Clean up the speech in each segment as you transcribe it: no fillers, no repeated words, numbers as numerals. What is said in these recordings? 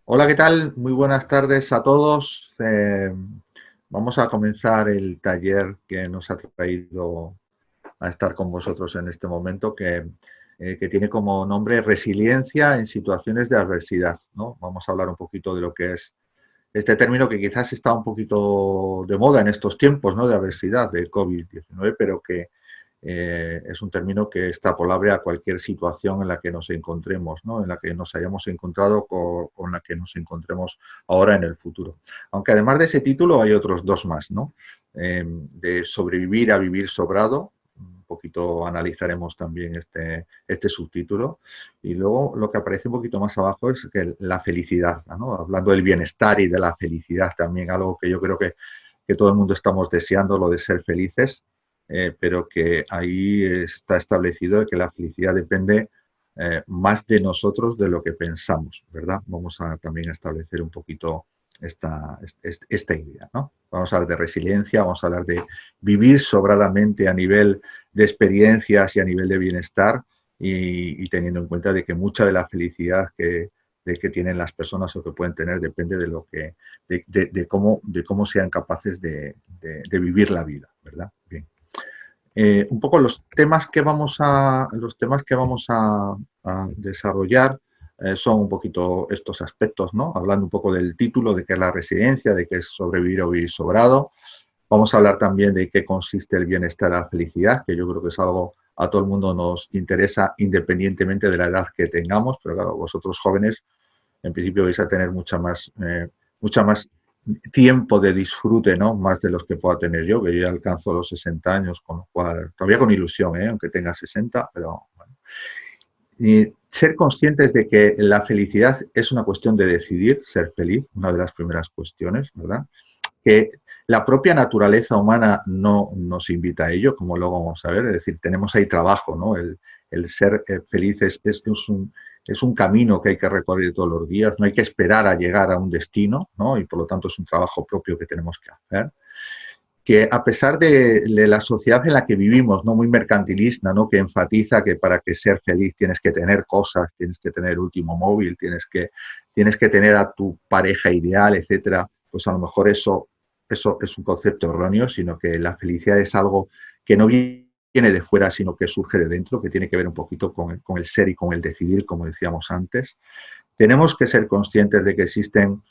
Hola, ¿qué tal? Muy buenas tardes a todos. Vamos a comenzar el taller que nos ha traído a estar con vosotros en este momento, que tiene como nombre Resiliencia en situaciones de adversidad, ¿no? Vamos a hablar un poquito de lo que es este término que quizás está un poquito de moda en estos tiempos, ¿no? De adversidad, de COVID-19, pero que es un término que es extrapolable a cualquier situación en la que nos encontremos, ¿no? En la que nos hayamos encontrado o en la que nos encontremos ahora en el futuro. Aunque además de ese título hay otros dos más, ¿no? De sobrevivir a vivir sobrado. Un poquito analizaremos también este subtítulo. Y luego lo que aparece un poquito más abajo es que la felicidad, ¿no? Hablando del bienestar y de la felicidad también, algo que yo creo que todo el mundo estamos deseando, lo de ser felices, pero que ahí está establecido que la felicidad depende más de nosotros de lo que pensamos, ¿verdad? Vamos a también establecer un poquito esta idea, ¿no? Vamos a hablar de resiliencia, vamos a hablar de vivir sobradamente a nivel de experiencias y a nivel de bienestar y teniendo en cuenta de que mucha de la felicidad que tienen las personas o que pueden tener depende de lo que de cómo sean capaces de vivir la vida, ¿verdad? Bien. Un poco los temas que vamos a desarrollar son un poquito estos aspectos, ¿no? Hablando un poco del título, de qué es la resiliencia, de qué es sobrevivir o vivir sobrado. Vamos a hablar también de qué consiste el bienestar y la felicidad, que yo creo que es algo a todo el mundo nos interesa independientemente de la edad que tengamos, pero claro, vosotros jóvenes en principio vais a tener mucha más tiempo de disfrute, ¿no? Más de los que pueda tener yo, que yo ya alcanzo los 60 años, con lo cual, todavía con ilusión, aunque tenga 60, pero bueno. Y ser conscientes de que la felicidad es una cuestión de decidir ser feliz, una de las primeras cuestiones, ¿verdad? Que la propia naturaleza humana no nos invita a ello, como luego vamos a ver, es decir, tenemos ahí trabajo, ¿no? El ser feliz es un camino que hay que recorrer todos los días, no hay que esperar a llegar a un destino, ¿no? Y por lo tanto es un trabajo propio que tenemos que hacer. Que a pesar de la sociedad en la que vivimos, no muy mercantilista, ¿no? Que enfatiza que para que ser feliz tienes que tener cosas, tienes que tener el último móvil, tienes que tener a tu pareja ideal, etcétera, pues a lo mejor eso es un concepto erróneo, sino que la felicidad es algo que no viene de fuera, sino que surge de dentro, que tiene que ver un poquito con el ser y con el decidir, como decíamos antes. Tenemos que ser conscientes de que existen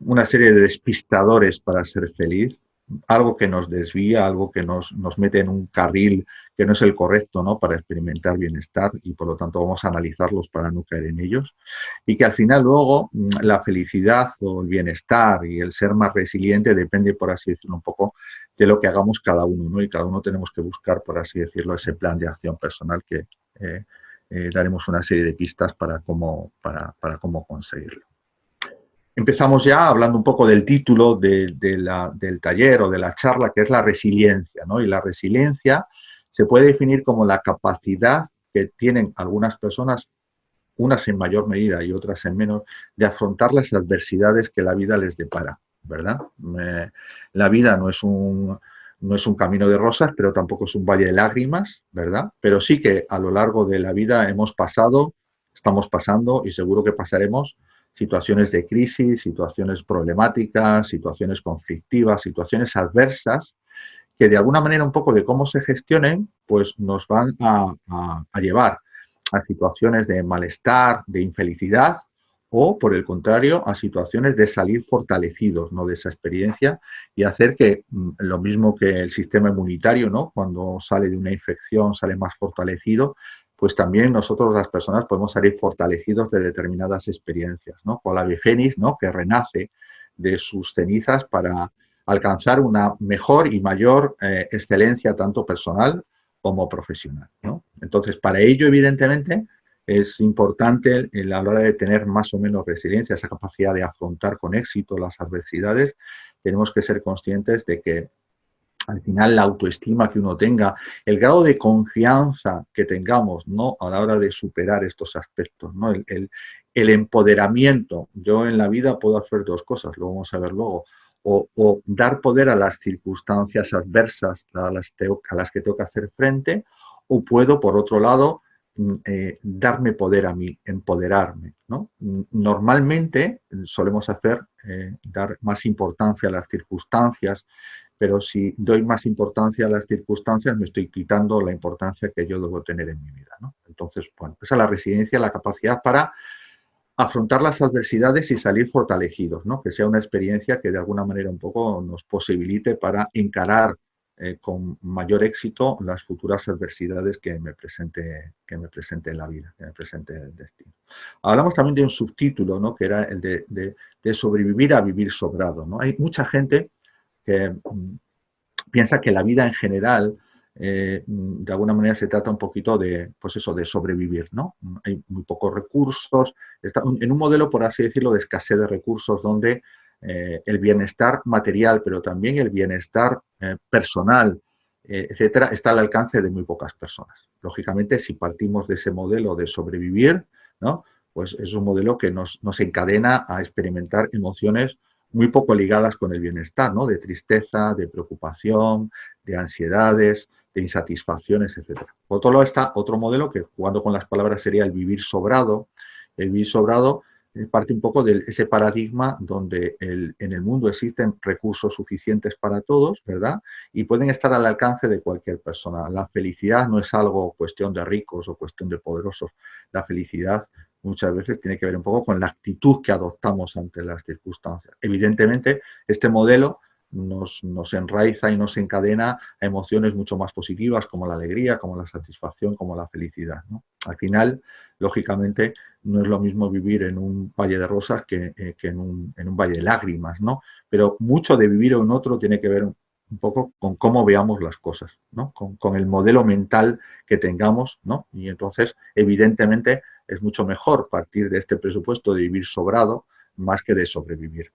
una serie de despistadores para ser feliz, algo que nos desvía, algo que nos mete en un carril que no es el correcto, ¿no? Para experimentar bienestar y por lo tanto vamos a analizarlos para no caer en ellos. Y que al final luego la felicidad o el bienestar y el ser más resiliente depende, por así decirlo, un poco de lo que hagamos cada uno, ¿no? Y cada uno tenemos que buscar, por así decirlo, ese plan de acción personal que daremos una serie de pistas para cómo conseguirlo. Empezamos ya hablando un poco del título del taller o de la charla, que es la resiliencia, ¿no? Y la resiliencia se puede definir como la capacidad que tienen algunas personas, unas en mayor medida y otras en menos, de afrontar las adversidades que la vida les depara, ¿verdad? La vida no es un camino de rosas, pero tampoco es un valle de lágrimas, ¿verdad? Pero sí que a lo largo de la vida hemos pasado, estamos pasando y seguro que pasaremos situaciones de crisis, situaciones problemáticas, situaciones conflictivas, situaciones adversas, que de alguna manera un poco de cómo se gestionen, pues nos van a llevar a situaciones de malestar, de infelicidad, o por el contrario, a situaciones de salir fortalecidos, ¿no? De esa experiencia y hacer que lo mismo que el sistema inmunitario, ¿no? Cuando sale de una infección sale más fortalecido, pues también nosotros las personas podemos salir fortalecidos de determinadas experiencias, ¿no? Con la ave fénix, ¿no? Que renace de sus cenizas para alcanzar una mejor y mayor excelencia tanto personal como profesional, ¿no? Entonces, para ello, evidentemente, es importante a la hora de tener más o menos resiliencia, esa capacidad de afrontar con éxito las adversidades, tenemos que ser conscientes de que al final la autoestima que uno tenga, el grado de confianza que tengamos, ¿no? A la hora de superar estos aspectos, ¿no? El empoderamiento. Yo en la vida puedo hacer dos cosas, lo vamos a ver luego. O dar poder a las circunstancias adversas a las que tengo que hacer frente, o puedo, por otro lado, darme poder a mí, empoderarme, ¿no? Normalmente solemos dar más importancia a las circunstancias, pero si doy más importancia a las circunstancias me estoy quitando la importancia que yo debo tener en mi vida, ¿no? Entonces, bueno, esa es la resiliencia, la capacidad para afrontar las adversidades y salir fortalecidos, ¿no? Que sea una experiencia que de alguna manera un poco nos posibilite para encarar con mayor éxito las futuras adversidades que me presente en la vida, que me presente el destino. Hablamos también de un subtítulo, ¿no? Que era el de sobrevivir a vivir sobrado, ¿no? Hay mucha gente que piensa que la vida en general de alguna manera se trata un poquito de, pues eso, de sobrevivir, ¿no? Hay muy pocos recursos, está en un modelo, por así decirlo, de escasez de recursos donde el bienestar material, pero también el bienestar personal, etcétera, está al alcance de muy pocas personas. Lógicamente, si partimos de ese modelo de sobrevivir, ¿no? Pues es un modelo que nos encadena a experimentar emociones muy poco ligadas con el bienestar, ¿no? De tristeza, de preocupación, de ansiedades, de insatisfacciones, etc. Por otro lado está otro modelo que, jugando con las palabras, sería el vivir sobrado. El vivir sobrado parte un poco de ese paradigma donde en el mundo existen recursos suficientes para todos, ¿verdad? Y pueden estar al alcance de cualquier persona. La felicidad no es algo cuestión de ricos o cuestión de poderosos. La felicidad muchas veces tiene que ver un poco con la actitud que adoptamos ante las circunstancias. Evidentemente, este modelo nos enraiza y nos encadena a emociones mucho más positivas como la alegría, como la satisfacción, como la felicidad, ¿no? Al final, lógicamente, no es lo mismo vivir en un valle de rosas que en un valle de lágrimas, ¿no? Pero mucho de vivir en otro tiene que ver un poco con cómo veamos las cosas, ¿no? Con el modelo mental que tengamos, ¿no? Y entonces, evidentemente, es mucho mejor partir de este presupuesto de vivir sobrado más que de sobrevivir,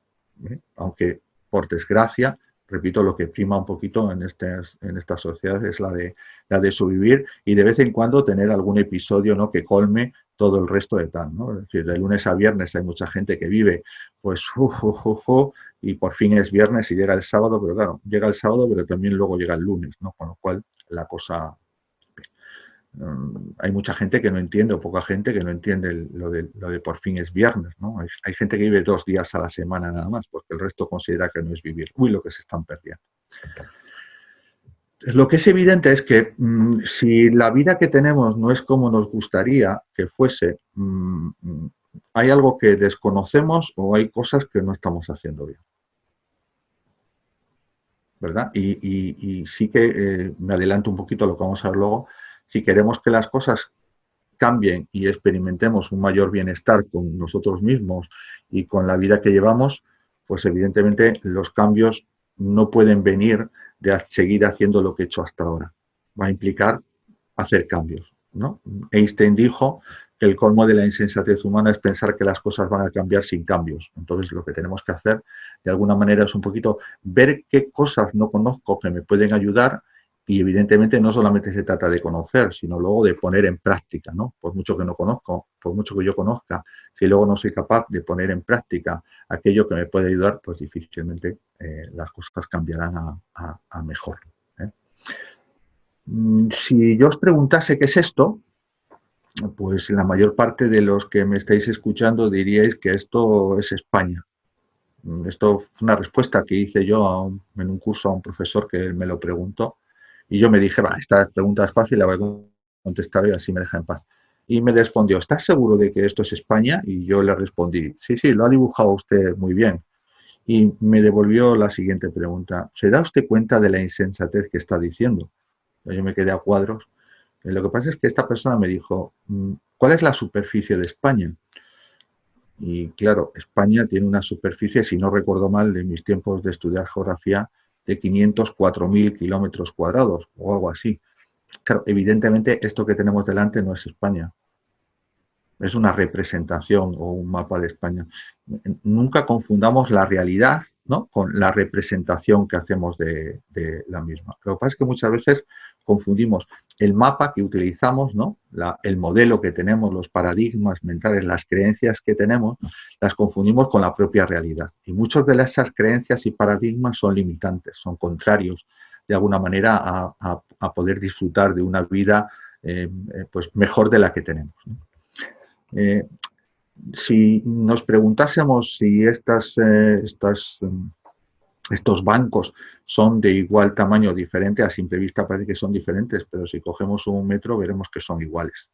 ¿eh? Aunque, por desgracia, repito, lo que prima un poquito en estas sociedades es la de sobrevivir y de vez en cuando tener algún episodio, ¿no? Que colme todo el resto de tal, ¿no? Es decir, de lunes a viernes hay mucha gente que vive, pues, y por fin es viernes y llega el sábado, pero claro, llega el sábado, pero también luego llega el lunes, ¿no? Con lo cual la cosa... hay mucha gente que no entiende, o poca gente que no entiende lo de por fin es viernes, ¿no? Hay gente que vive 2 días a la semana nada más, porque el resto considera que no es vivir. Uy, lo que se están perdiendo. Lo que es evidente es que si la vida que tenemos no es como nos gustaría que fuese, hay algo que desconocemos o hay cosas que no estamos haciendo bien, ¿verdad? Y sí que me adelanto un poquito a lo que vamos a ver luego. Si queremos que las cosas cambien y experimentemos un mayor bienestar con nosotros mismos y con la vida que llevamos, pues evidentemente los cambios no pueden venir de seguir haciendo lo que he hecho hasta ahora. Va a implicar hacer cambios, ¿no? Einstein dijo que el colmo de la insensatez humana es pensar que las cosas van a cambiar sin cambios. Entonces, lo que tenemos que hacer, de alguna manera, es un poquito ver qué cosas no conozco que me pueden ayudar. Y evidentemente no solamente se trata de conocer, sino luego de poner en práctica, ¿no? Por mucho que no conozco, por mucho que yo conozca, si luego no soy capaz de poner en práctica aquello que me puede ayudar, pues difícilmente las cosas cambiarán a mejor, ¿eh? Si yo os preguntase qué es esto, pues la mayor parte de los que me estáis escuchando diríais que esto es España. Esto fue una respuesta que hice yo en un curso a un profesor que me lo preguntó. Y yo me dije, esta pregunta es fácil, la voy a contestar y así me deja en paz. Y me respondió, ¿estás seguro de que esto es España? Y yo le respondí, sí, sí, lo ha dibujado usted muy bien. Y me devolvió la siguiente pregunta, ¿se da usted cuenta de la insensatez que está diciendo? Yo me quedé a cuadros. Lo que pasa es que esta persona me dijo, ¿cuál es la superficie de España? Y claro, España tiene una superficie, si no recuerdo mal, de mis tiempos de estudiar geografía, de 504.000 kilómetros cuadrados o algo así. Claro, evidentemente esto que tenemos delante no es España. Es una representación o un mapa de España. Nunca confundamos la realidad, ¿no?, con la representación que hacemos de la misma. Lo que pasa es que muchas veces confundimos el mapa que utilizamos, ¿no?, el modelo que tenemos, los paradigmas mentales, las creencias que tenemos, las confundimos con la propia realidad. Y muchas de esas creencias y paradigmas son limitantes, son contrarios de alguna manera a poder disfrutar de una vida pues mejor de la que tenemos, ¿no? Si nos preguntásemos si estos bancos son de igual tamaño o diferente, a simple vista parece que son diferentes, pero si cogemos un metro veremos que son iguales.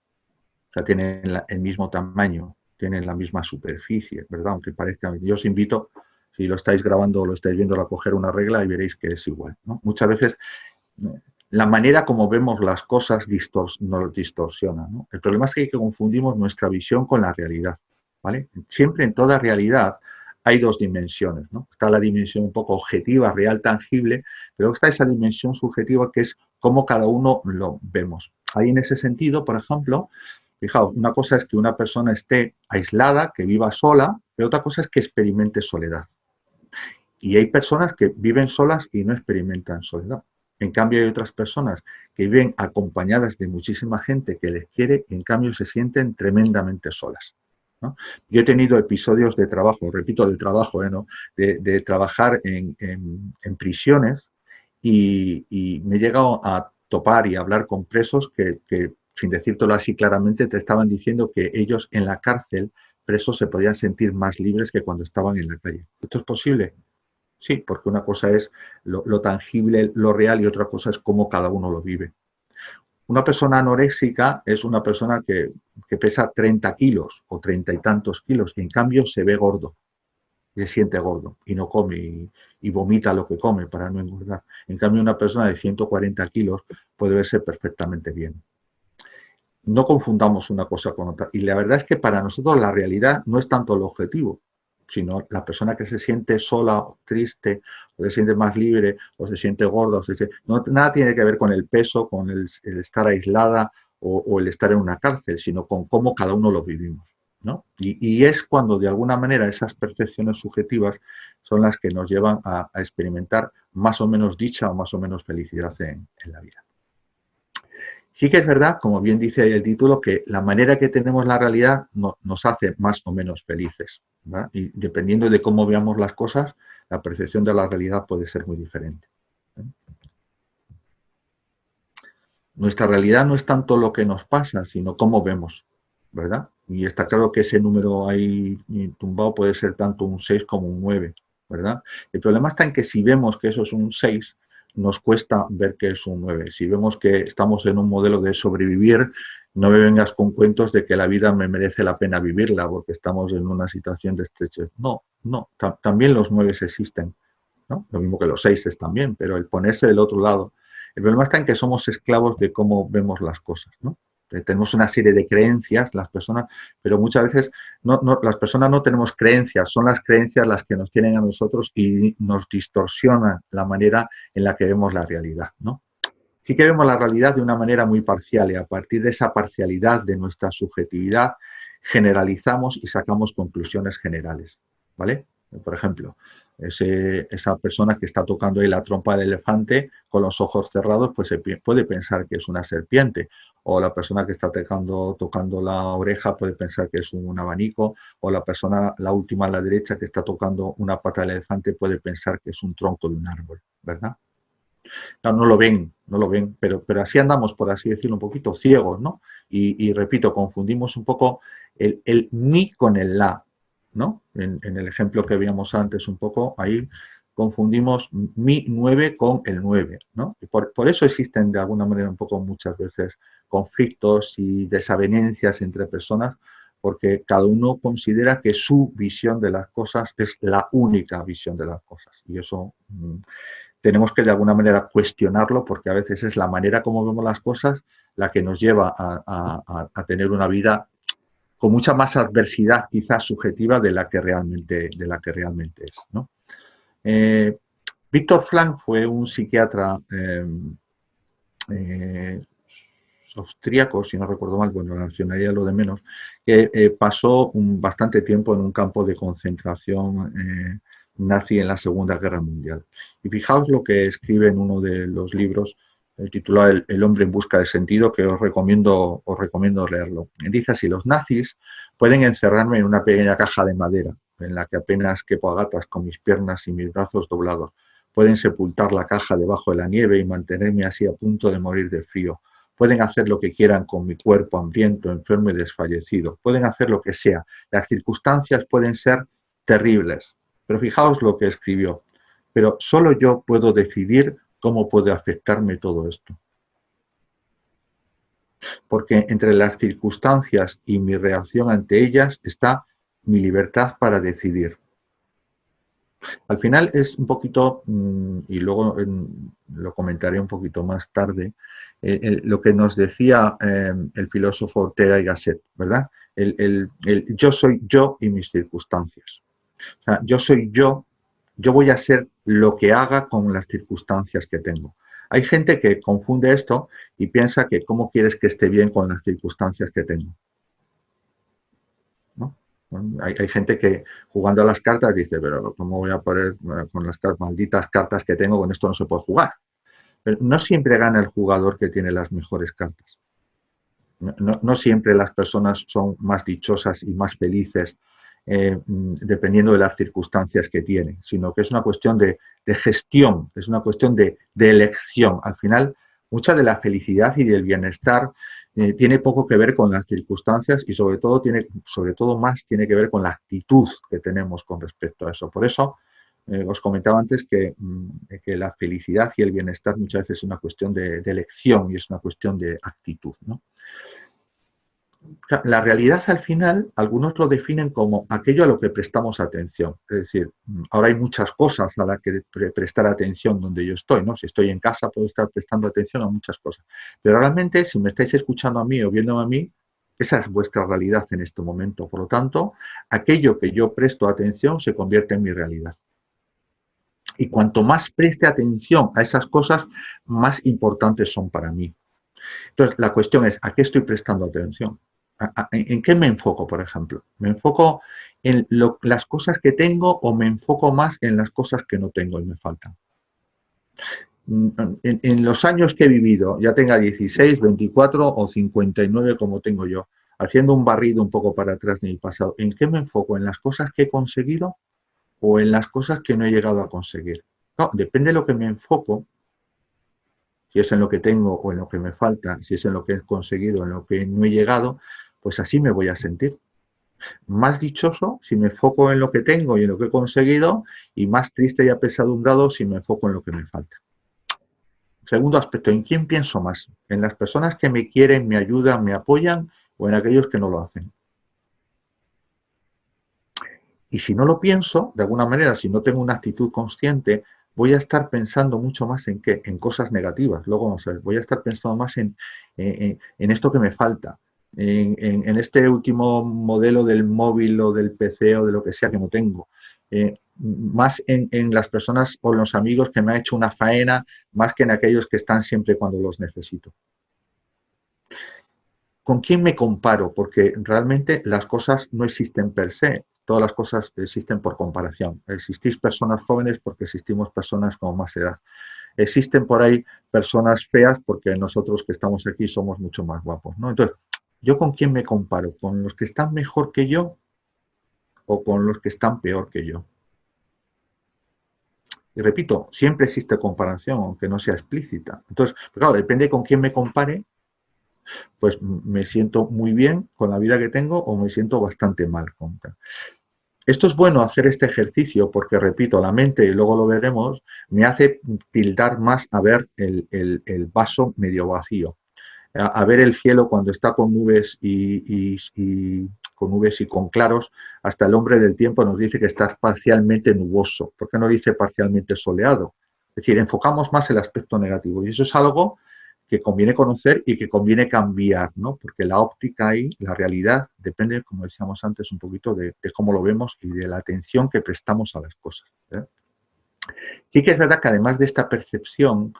O sea, tienen el mismo tamaño, tienen la misma superficie, ¿verdad? Aunque parezca, yo os invito, si lo estáis grabando o lo estáis viendo, a coger una regla y veréis que es igual, ¿no? Muchas veces la manera como vemos las cosas nos distorsiona, ¿no? El problema es que confundimos nuestra visión con la realidad, ¿vale? Siempre en toda realidad hay dos dimensiones, ¿no? Está la dimensión un poco objetiva, real, tangible, pero está esa dimensión subjetiva que es cómo cada uno lo vemos. Ahí en ese sentido, por ejemplo, fijaos, una cosa es que una persona esté aislada, que viva sola, pero otra cosa es que experimente soledad. Y hay personas que viven solas y no experimentan soledad. En cambio, hay otras personas que viven acompañadas de muchísima gente que les quiere y en cambio se sienten tremendamente solas, ¿no? Yo he tenido episodios de trabajo, repito, de trabajo, ¿no? de trabajar en prisiones y me he llegado a topar y hablar con presos que, sin decírtelo así claramente, te estaban diciendo que ellos en la cárcel, presos, se podían sentir más libres que cuando estaban en la calle. ¿Esto es posible? Sí, porque una cosa es lo tangible, lo real, y otra cosa es cómo cada uno lo vive. Una persona anoréxica es una persona que pesa 30 kilos o 30 y tantos kilos, y en cambio se ve gordo, y se siente gordo, y no come, y vomita lo que come para no engordar. En cambio, una persona de 140 kilos puede verse perfectamente bien. No confundamos una cosa con otra. Y la verdad es que para nosotros la realidad no es tanto el objetivo, sino la persona que se siente sola, triste, o se siente más libre, o se siente gorda, no, nada tiene que ver con el peso, con el estar aislada o el estar en una cárcel, sino con cómo cada uno lo vivimos, ¿no? Y es cuando de alguna manera esas percepciones subjetivas son las que nos llevan a experimentar más o menos dicha o más o menos felicidad en la vida. Sí que es verdad, como bien dice el título, que la manera que tenemos la realidad nos hace más o menos felices, ¿verdad? Y dependiendo de cómo veamos las cosas, la percepción de la realidad puede ser muy diferente, ¿eh? Nuestra realidad no es tanto lo que nos pasa, sino cómo vemos, ¿verdad? Y está claro que ese número ahí tumbado puede ser tanto un 6 como un 9, ¿verdad? El problema está en que si vemos que eso es un 6, nos cuesta ver que es un 9. Si vemos que estamos en un modelo de sobrevivir, no me vengas con cuentos de que la vida me merece la pena vivirla porque estamos en una situación de estrechez. No, no, también los 9 existen, ¿no? Lo mismo que los 6 también, pero el ponerse del otro lado. El problema está en que somos esclavos de cómo vemos las cosas, ¿no? Tenemos una serie de creencias, las personas, pero muchas veces las personas no tenemos creencias, son las creencias las que nos tienen a nosotros y nos distorsionan la manera en la que vemos la realidad, ¿no? Sí que vemos la realidad de una manera muy parcial y a partir de esa parcialidad de nuestra subjetividad generalizamos y sacamos conclusiones generales, ¿vale? Por ejemplo, esa persona que está tocando ahí la trompa del elefante con los ojos cerrados, pues se puede pensar que es una serpiente, o la persona que está tocando la oreja puede pensar que es un abanico, o la persona, la última a la derecha, que está tocando una pata del elefante puede pensar que es un tronco de un árbol, ¿verdad? No lo ven, no lo ven, pero así andamos, por así decirlo, un poquito ciegos, ¿no? Y repito, confundimos un poco el mi con el la, ¿no? En el ejemplo que veíamos antes un poco, ahí confundimos mi 9 con el 9, ¿no? Y por eso existen de alguna manera un poco muchas veces conflictos y desavenencias entre personas, porque cada uno considera que su visión de las cosas es la única visión de las cosas. Y eso tenemos que de alguna manera cuestionarlo, porque a veces es la manera como vemos las cosas la que nos lleva a tener una vida con mucha más adversidad, quizás subjetiva, de la que realmente es, ¿no? Viktor Frankl fue un psiquiatra austríaco, si no recuerdo mal, bueno, la nacionalidad lo de menos, que pasó bastante tiempo en un campo de concentración nazi en la Segunda Guerra Mundial. Y fijaos lo que escribe en uno de los libros, titulado El hombre en busca de sentido, que os recomiendo leerlo. Dice así: los nazis pueden encerrarme en una pequeña caja de madera, en la que apenas quepo a gatas con mis piernas y mis brazos doblados. Pueden sepultar la caja debajo de la nieve y mantenerme así a punto de morir de frío. pueden hacer lo que quieran con mi cuerpo hambriento, enfermo y desfallecido, pueden hacer lo que sea. Las circunstancias pueden ser terribles, pero fijaos lo que escribió. Pero solo yo puedo decidir cómo puede afectarme todo esto. Porque entre las circunstancias y mi reacción ante ellas está mi libertad para decidir. Al final es un poquito, y luego lo comentaré un poquito más tarde, lo que nos decía el filósofo Ortega y Gasset, ¿verdad? Yo soy yo y mis circunstancias. O sea, yo soy yo voy a ser lo que haga con las circunstancias que tengo. Hay gente que confunde esto y piensa que cómo quieres que esté bien con las circunstancias que tengo, ¿no? Hay gente que jugando a las cartas dice, pero ¿cómo voy a poner con las malditas cartas que tengo? Con esto no se puede jugar. Pero no siempre gana el jugador que tiene las mejores cartas. No siempre las personas son más dichosas y más felices dependiendo de las circunstancias que tiene, sino que es una cuestión de gestión, es una cuestión de elección. Al final, mucha de la felicidad y del bienestar tiene poco que ver con las circunstancias y sobre todo más tiene que ver con la actitud que tenemos con respecto a eso. Por eso, os comentaba antes que la felicidad y el bienestar muchas veces es una cuestión de elección y es una cuestión de actitud, ¿no? La realidad al final, algunos lo definen como aquello a lo que prestamos atención. Es decir, ahora hay muchas cosas a las que prestar atención donde yo estoy, ¿no? Si estoy en casa puedo estar prestando atención a muchas cosas. Pero realmente, si me estáis escuchando a mí o viéndome a mí, esa es vuestra realidad en este momento. Por lo tanto, aquello que yo presto atención se convierte en mi realidad. Y cuanto más preste atención a esas cosas, más importantes son para mí. Entonces, la cuestión es, ¿a qué estoy prestando atención? ¿En qué me enfoco, por ejemplo? ¿Me enfoco en las cosas que tengo o me enfoco más en las cosas que no tengo y me faltan? En los años que he vivido, ya tenga 16, 24 o 59 como tengo yo, haciendo un barrido un poco para atrás de mi pasado, ¿en qué me enfoco? ¿En las cosas que he conseguido o en las cosas que no he llegado a conseguir? No, depende de lo que me enfoco, si es en lo que tengo o en lo que me falta, si es en lo que he conseguido o en lo que no he llegado, pues así me voy a sentir. Más dichoso si me enfoco en lo que tengo y en lo que he conseguido y más triste y apesadumbrado si me enfoco en lo que me falta. Segundo aspecto, ¿en quién pienso más? ¿En las personas que me quieren, me ayudan, me apoyan o en aquellos que no lo hacen? Y si no lo pienso, de alguna manera, si no tengo una actitud consciente, voy a estar pensando mucho más en qué, en cosas negativas. Luego vamos a ver, voy a estar pensando más en esto que me falta, en este último modelo del móvil o del PC o de lo que sea que no tengo. Más en las personas o los amigos que me han hecho una faena, más que en aquellos que están siempre cuando los necesito. ¿Con quién me comparo? Porque realmente las cosas no existen per se, todas las cosas existen por comparación. Existís personas jóvenes porque existimos personas con más edad. Existen por ahí personas feas porque nosotros que estamos aquí somos mucho más guapos, ¿no? Entonces, ¿yo con quién me comparo? ¿Con los que están mejor que yo o con los que están peor que yo? Y repito, siempre existe comparación, aunque no sea explícita. Entonces, claro, depende con quién me compare, pues me siento muy bien con la vida que tengo o me siento bastante mal con. Esto es bueno hacer este ejercicio porque, repito, la mente, y luego lo veremos, me hace tildar más a ver el vaso medio vacío, a ver el cielo cuando está con nubes con nubes y con claros. Hasta el hombre del tiempo nos dice que está parcialmente nuboso. ¿Por qué no dice parcialmente soleado? Es decir, enfocamos más el aspecto negativo y eso es algo que conviene conocer y que conviene cambiar, ¿no? Porque la óptica ahí, la realidad, depende, como decíamos antes, un poquito de cómo lo vemos y de la atención que prestamos a las cosas, ¿eh? Sí que es verdad que además de esta percepción,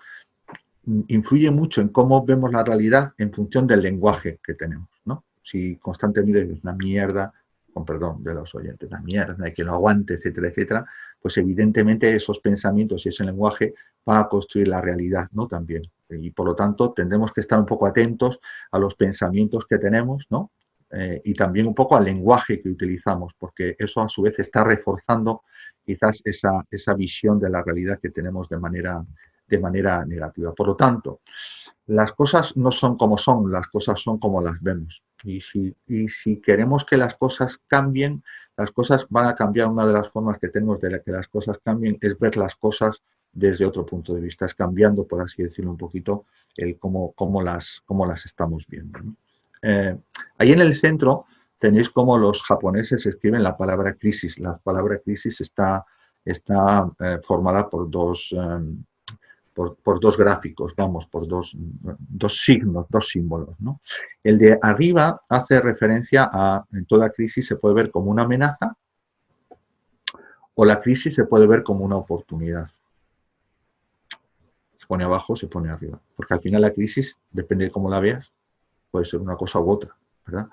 influye mucho en cómo vemos la realidad en función del lenguaje que tenemos, ¿no? Si constantemente dices una mierda, con perdón de los oyentes, una mierda, hay que lo aguante, etcétera, etcétera, pues evidentemente esos pensamientos y ese lenguaje va a construir la realidad, ¿no? También. Y por lo tanto tendremos que estar un poco atentos a los pensamientos que tenemos, ¿no? Y también un poco al lenguaje que utilizamos, porque eso a su vez está reforzando quizás esa visión de la realidad que tenemos de manera negativa. Por lo tanto, las cosas no son como son, las cosas son como las vemos. Y si queremos que las cosas cambien, las cosas van a cambiar. Una de las formas que tenemos de que las cosas cambien es ver las cosas desde otro punto de vista. Es cambiando, por así decirlo, un poquito el cómo las estamos viendo, ¿no? Ahí en el centro tenéis cómo los japoneses escriben la palabra crisis. La palabra crisis está formada por dos gráficos, vamos, por dos signos, dos símbolos, ¿no? El de arriba hace referencia a, en toda crisis se puede ver como una amenaza o la crisis se puede ver como una oportunidad. Se pone abajo, se pone arriba. Porque al final la crisis, depende de cómo la veas, puede ser una cosa u otra, ¿verdad?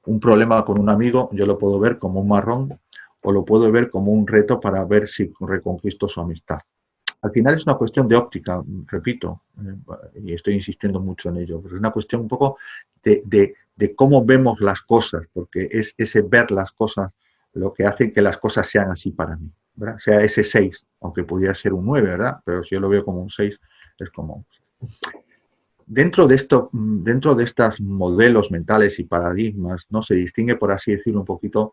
Un problema con un amigo yo lo puedo ver como un marrón o lo puedo ver como un reto para ver si reconquisto su amistad. Al final es una cuestión de óptica, repito, y estoy insistiendo mucho en ello, pero es una cuestión un poco de cómo vemos las cosas, porque es ese ver las cosas lo que hace que las cosas sean así para mí, ¿verdad? Sea ese 6, aunque pudiera ser un 9, ¿verdad? Pero si yo lo veo como un 6, es como... Dentro de estos modelos mentales y paradigmas, ¿no? Se distingue, por así decirlo, un poquito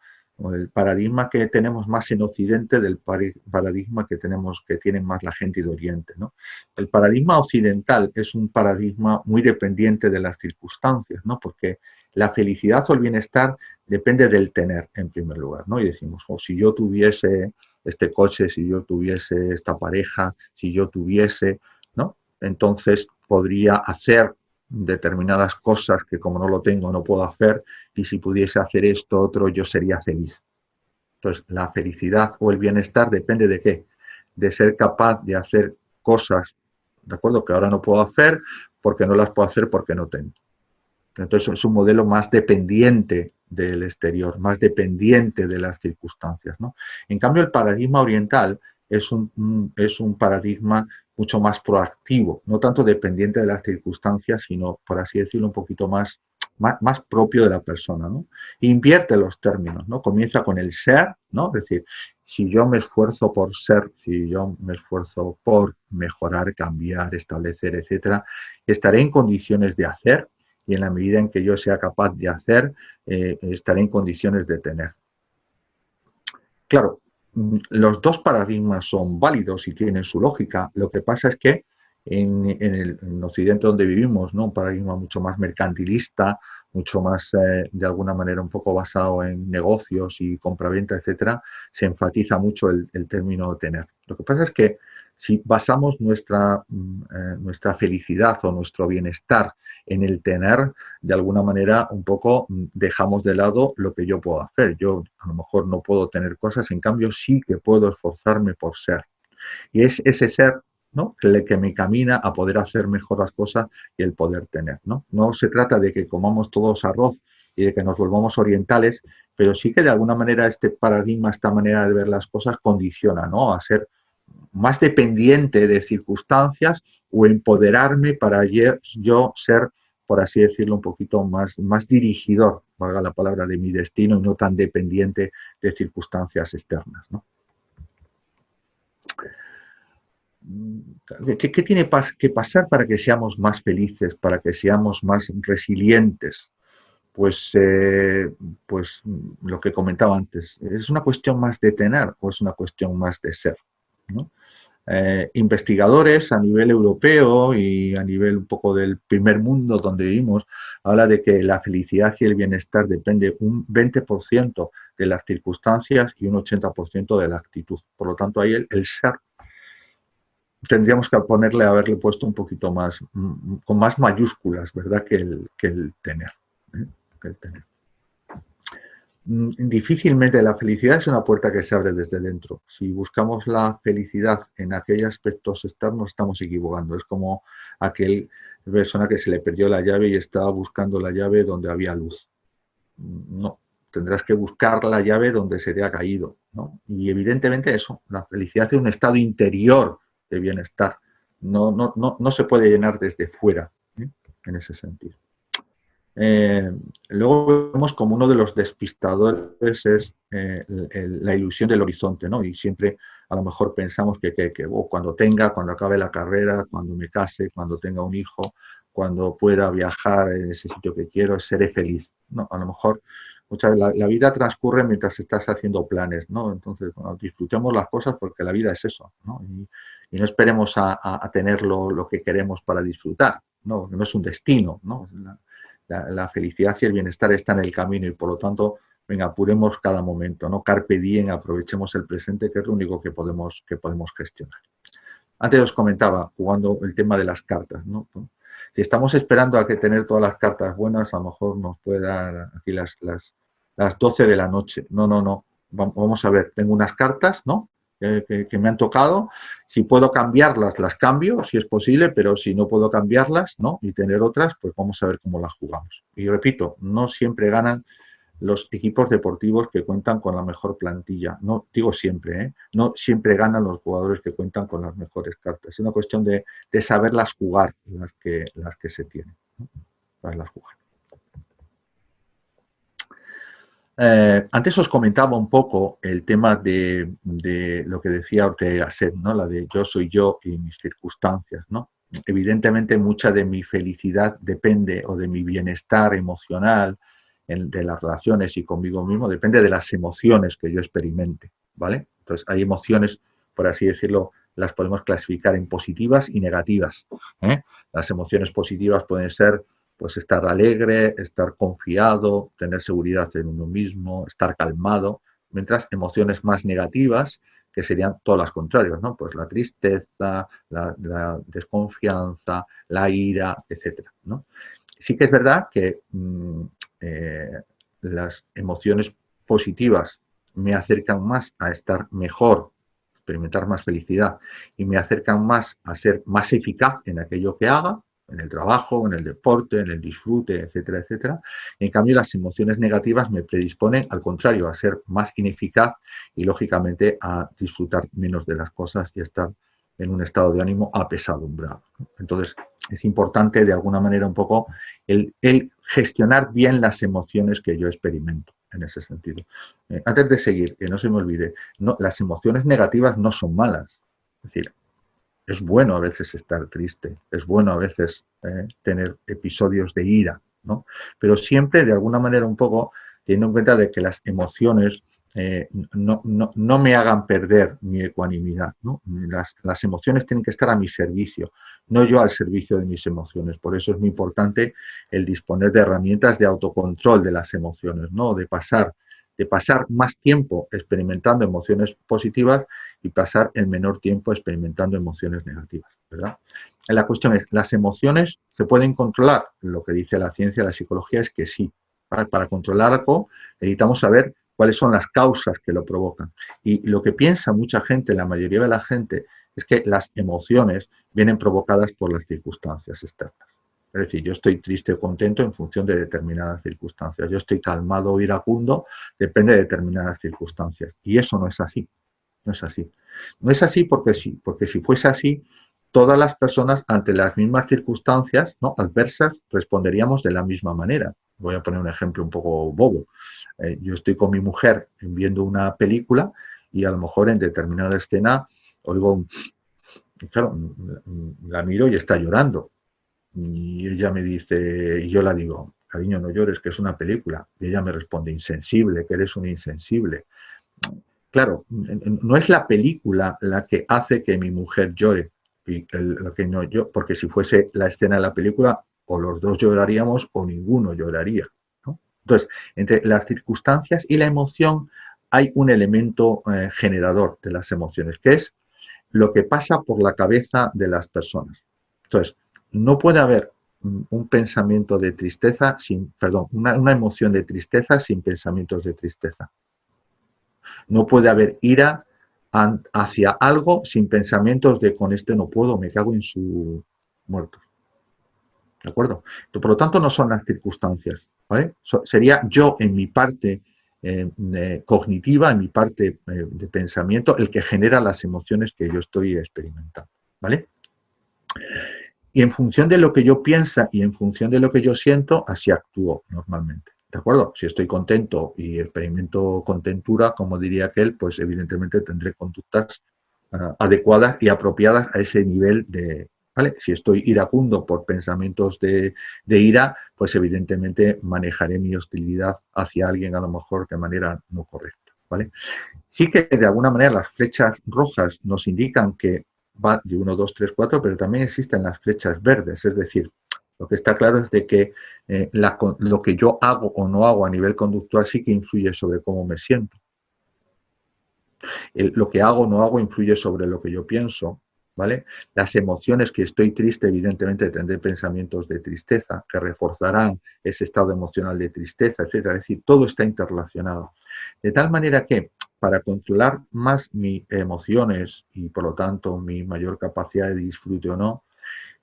el paradigma que tenemos más en Occidente del paradigma que tiene más la gente de Oriente, ¿no? El paradigma occidental es un paradigma muy dependiente de las circunstancias, ¿no? Porque la felicidad o el bienestar depende del tener, en primer lugar, ¿no? Y decimos, oh, si yo tuviese este coche, si yo tuviese esta pareja, si yo tuviese, ¿no? Entonces podría hacer determinadas cosas que como no lo tengo no puedo hacer, y si pudiese hacer esto otro yo sería feliz. Entonces la felicidad o el bienestar depende de qué, de ser capaz de hacer cosas, de acuerdo, que ahora no puedo hacer porque no las puedo hacer porque no tengo. Entonces es un modelo más dependiente del exterior, más dependiente de las circunstancias, ¿no? En cambio el paradigma oriental es un paradigma mucho más proactivo, no tanto dependiente de las circunstancias, sino, por así decirlo, un poquito más propio de la persona, ¿no? Invierte los términos, ¿no? Comienza con el ser, ¿no? Es decir, si yo me esfuerzo por ser, si yo me esfuerzo por mejorar, cambiar, establecer, etcétera, estaré en condiciones de hacer, y en la medida en que yo sea capaz de hacer, estaré en condiciones de tener. Claro, los dos paradigmas son válidos y tienen su lógica. Lo que pasa es que en Occidente donde vivimos, ¿no? Un paradigma mucho más mercantilista, mucho más, de alguna manera, un poco basado en negocios y compraventa, etcétera, se enfatiza mucho el término tener. Lo que pasa es que si basamos nuestra felicidad o nuestro bienestar en el tener, de alguna manera un poco dejamos de lado lo que yo puedo hacer. Yo a lo mejor no puedo tener cosas, en cambio sí que puedo esforzarme por ser. Y es ese ser, ¿no?, que me camina a poder hacer mejor las cosas y el poder tener, ¿no? No se trata de que comamos todos arroz y de que nos volvamos orientales, pero sí que de alguna manera este paradigma, esta manera de ver las cosas condiciona, ¿no?, a ser más dependiente de circunstancias o empoderarme para yo ser, por así decirlo, un poquito más dirigidor, valga la palabra, de mi destino y no tan dependiente de circunstancias externas, ¿no? ¿Qué tiene que pasar para que seamos más felices, para que seamos más resilientes? Pues lo que comentaba antes, ¿es una cuestión más de tener o es una cuestión más de ser, ¿no? Investigadores a nivel europeo y a nivel un poco del primer mundo donde vivimos, habla de que la felicidad y el bienestar depende un 20% de las circunstancias y un 80% de la actitud. Por lo tanto, ahí el ser tendríamos que haberle puesto un poquito más, con más mayúsculas, ¿verdad?, que el tener. Que el tener. Difícilmente la felicidad es una puerta que se abre desde dentro. Si buscamos la felicidad en aquellos aspectos externos, estamos equivocando. Es como aquel persona que se le perdió la llave y estaba buscando la llave donde había luz. No, tendrás que buscar la llave donde se te ha caído, ¿no? Y evidentemente eso, la felicidad es un estado interior de bienestar. No se puede llenar desde fuera, ¿eh?, en ese sentido. Luego vemos como uno de los despistadores es la ilusión del horizonte, ¿no? Y siempre a lo mejor pensamos que cuando acabe la carrera, cuando me case, cuando tenga un hijo, cuando pueda viajar en ese sitio que quiero, seré feliz. No, a lo mejor muchas veces la vida transcurre mientras estás haciendo planes, ¿no? Entonces, bueno, disfrutemos las cosas porque la vida es eso, ¿no? Y no esperemos a tener lo que queremos para disfrutar, ¿no? No es un destino, ¿no? La felicidad y el bienestar están en el camino y por lo tanto, venga, apuremos cada momento, ¿no? Carpe diem, aprovechemos el presente, que es lo único que podemos gestionar. Antes os comentaba, jugando el tema de las cartas, ¿no? Si estamos esperando a que tener todas las cartas buenas, a lo mejor nos puede dar aquí las 12 de la noche. No, no, no. Vamos a ver, tengo unas cartas, ¿no? Que me han tocado. Si puedo cambiarlas, las cambio, si es posible, pero si no puedo cambiarlas, ¿no? Y tener otras, pues vamos a ver cómo las jugamos. Y repito, no siempre ganan los equipos deportivos que cuentan con la mejor plantilla. No digo siempre, ¿eh? No siempre ganan los jugadores que cuentan con las mejores cartas. Es una cuestión de saberlas jugar, las que se tienen, ¿no? Saberlas jugar. Antes os comentaba un poco el tema de lo que decía Ortega y Gasset, ¿no? La de yo soy yo y mis circunstancias, ¿no? Evidentemente mucha de mi felicidad depende, o de mi bienestar emocional, de las relaciones y conmigo mismo, depende de las emociones que yo experimente, ¿vale? Entonces hay emociones, por así decirlo, las podemos clasificar en positivas y negativas, ¿eh? Las emociones positivas pueden ser pues estar alegre, estar confiado, tener seguridad en uno mismo, estar calmado, mientras emociones más negativas, que serían todas las contrarias, ¿no? Pues la tristeza, la desconfianza, la ira, etcétera, ¿no? Sí que es verdad que las emociones positivas me acercan más a estar mejor, experimentar más felicidad y me acercan más a ser más eficaz en aquello que haga, en el trabajo, en el deporte, en el disfrute, etcétera, etcétera. En cambio, las emociones negativas me predisponen, al contrario, a ser más ineficaz y, lógicamente, a disfrutar menos de las cosas y estar en un estado de ánimo apesadumbrado. Entonces, es importante, de alguna manera, un poco el gestionar bien las emociones que yo experimento en ese sentido. Antes de seguir, que no se me olvide, no, las emociones negativas no son malas. Es decir, es bueno a veces estar triste, es bueno a veces tener episodios de ira, ¿no? Pero siempre, de alguna manera, un poco teniendo en cuenta de que las emociones no me hagan perder mi ecuanimidad, ¿no? Las emociones tienen que estar a mi servicio, no yo al servicio de mis emociones. Por eso es muy importante el disponer de herramientas de autocontrol de las emociones, ¿no? De pasar más tiempo experimentando emociones positivas y pasar el menor tiempo experimentando emociones negativas, ¿verdad? La cuestión es, ¿las emociones se pueden controlar? Lo que dice la ciencia, la psicología, es que sí. Para controlar algo necesitamos saber cuáles son las causas que lo provocan. Y lo que piensa mucha gente, la mayoría de la gente, es que las emociones vienen provocadas por las circunstancias externas. Es decir, yo estoy triste o contento en función de determinadas circunstancias. Yo estoy calmado o iracundo, depende de determinadas circunstancias. Y eso no es así. No es así. No es así porque si fuese así, todas las personas ante las mismas circunstancias, ¿no?, adversas, responderíamos de la misma manera. Voy a poner un ejemplo un poco bobo. Yo estoy con mi mujer viendo una película y a lo mejor en determinada escena oigo un... Y claro, la miro y está llorando. Y ella me dice, y yo la digo, cariño, no llores, que es una película. Y ella me responde, insensible, que eres un insensible. Claro, no es la película la que hace que mi mujer llore, y lo que no yo, porque si fuese la escena de la película, o los dos lloraríamos o ninguno lloraría, ¿no? Entonces, entre las circunstancias y la emoción hay un elemento generador de las emociones, que es lo que pasa por la cabeza de las personas. Entonces, no puede haber un pensamiento de tristeza sin, perdón, una emoción de tristeza sin pensamientos de tristeza. No puede haber ira hacia algo sin pensamientos de con este no puedo, me cago en su muerto. ¿De acuerdo? Por lo tanto, no son las circunstancias, ¿vale? Sería yo en mi parte cognitiva, en mi parte de pensamiento, el que genera las emociones que yo estoy experimentando, ¿vale? Y en función de lo que yo piensa y en función de lo que yo siento, así actúo normalmente. ¿De acuerdo? Si estoy contento y experimento contentura, como diría aquel, pues evidentemente tendré conductas adecuadas y apropiadas a ese nivel de ¿vale? Si estoy iracundo por pensamientos de ira, pues evidentemente manejaré mi hostilidad hacia alguien a lo mejor de manera no correcta, ¿vale? Sí que de alguna manera las flechas rojas nos indican que va de 1, 2, 3, 4, pero también existen las flechas verdes, es decir, lo que está claro es de que lo que yo hago o no hago a nivel conductual sí que influye sobre cómo me siento. Lo que hago o no hago influye sobre lo que yo pienso, ¿vale? Las emociones, que estoy triste, evidentemente tendré pensamientos de tristeza que reforzarán ese estado emocional de tristeza, etcétera. Es decir, todo está interrelacionado. De tal manera que para controlar más mis emociones y por lo tanto mi mayor capacidad de disfrute o no,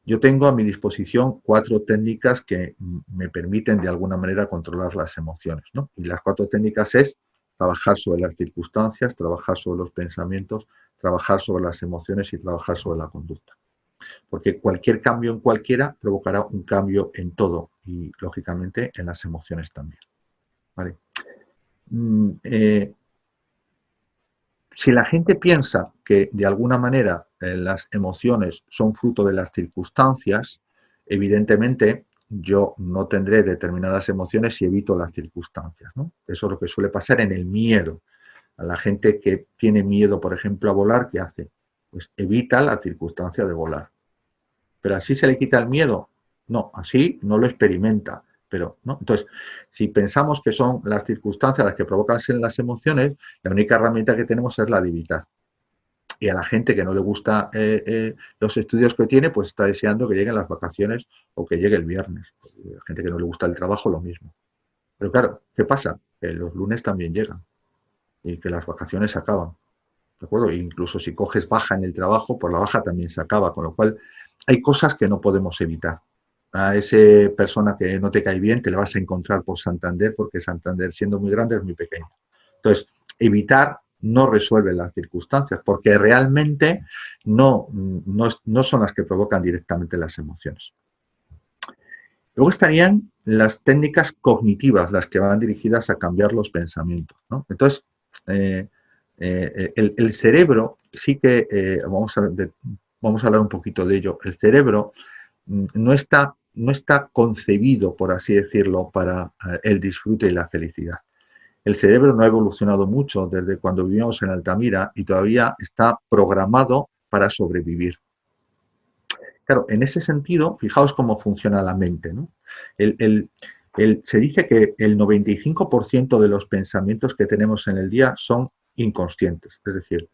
yo tengo a mi disposición 4 técnicas que me permiten de alguna manera controlar las emociones, ¿no? Y las 4 técnicas es trabajar sobre las circunstancias, trabajar sobre los pensamientos, trabajar sobre las emociones y trabajar sobre la conducta. Porque cualquier cambio en cualquiera provocará un cambio en todo y, lógicamente, en las emociones también. ¿Vale? Si la gente piensa que de alguna manera las emociones son fruto de las circunstancias, evidentemente yo no tendré determinadas emociones si evito las circunstancias, ¿no? Eso es lo que suele pasar en el miedo. A la gente que tiene miedo, por ejemplo, a volar, ¿qué hace? Pues evita la circunstancia de volar. ¿Pero así se le quita el miedo? No, así no lo experimenta. Pero, ¿no? Entonces, si pensamos que son las circunstancias las que provocan las emociones, la única herramienta que tenemos es la de evitar. Y a la gente que no le gusta los estudios que tiene, pues está deseando que lleguen las vacaciones o que llegue el viernes. A la gente que no le gusta el trabajo, lo mismo. Pero claro, ¿qué pasa? Que los lunes también llegan y que las vacaciones se acaban. ¿De acuerdo? E incluso si coges baja en el trabajo, pues la baja también se acaba, con lo cual hay cosas que no podemos evitar. A esa persona que no te cae bien, te le vas a encontrar por Santander, porque Santander, siendo muy grande, es muy pequeño. Entonces, evitar no resuelve las circunstancias, porque realmente no son las que provocan directamente las emociones. Luego estarían las técnicas cognitivas, las que van dirigidas a cambiar los pensamientos, ¿no? Entonces, el cerebro sí que, vamos a hablar un poquito de ello, el cerebro no está concebido, por así decirlo, para el disfrute y la felicidad. El cerebro no ha evolucionado mucho desde cuando vivimos en Altamira y todavía está programado para sobrevivir. Claro, en ese sentido, fijaos cómo funciona la mente, ¿no? Se dice que el 95% de los pensamientos que tenemos en el día son inconscientes, es decir,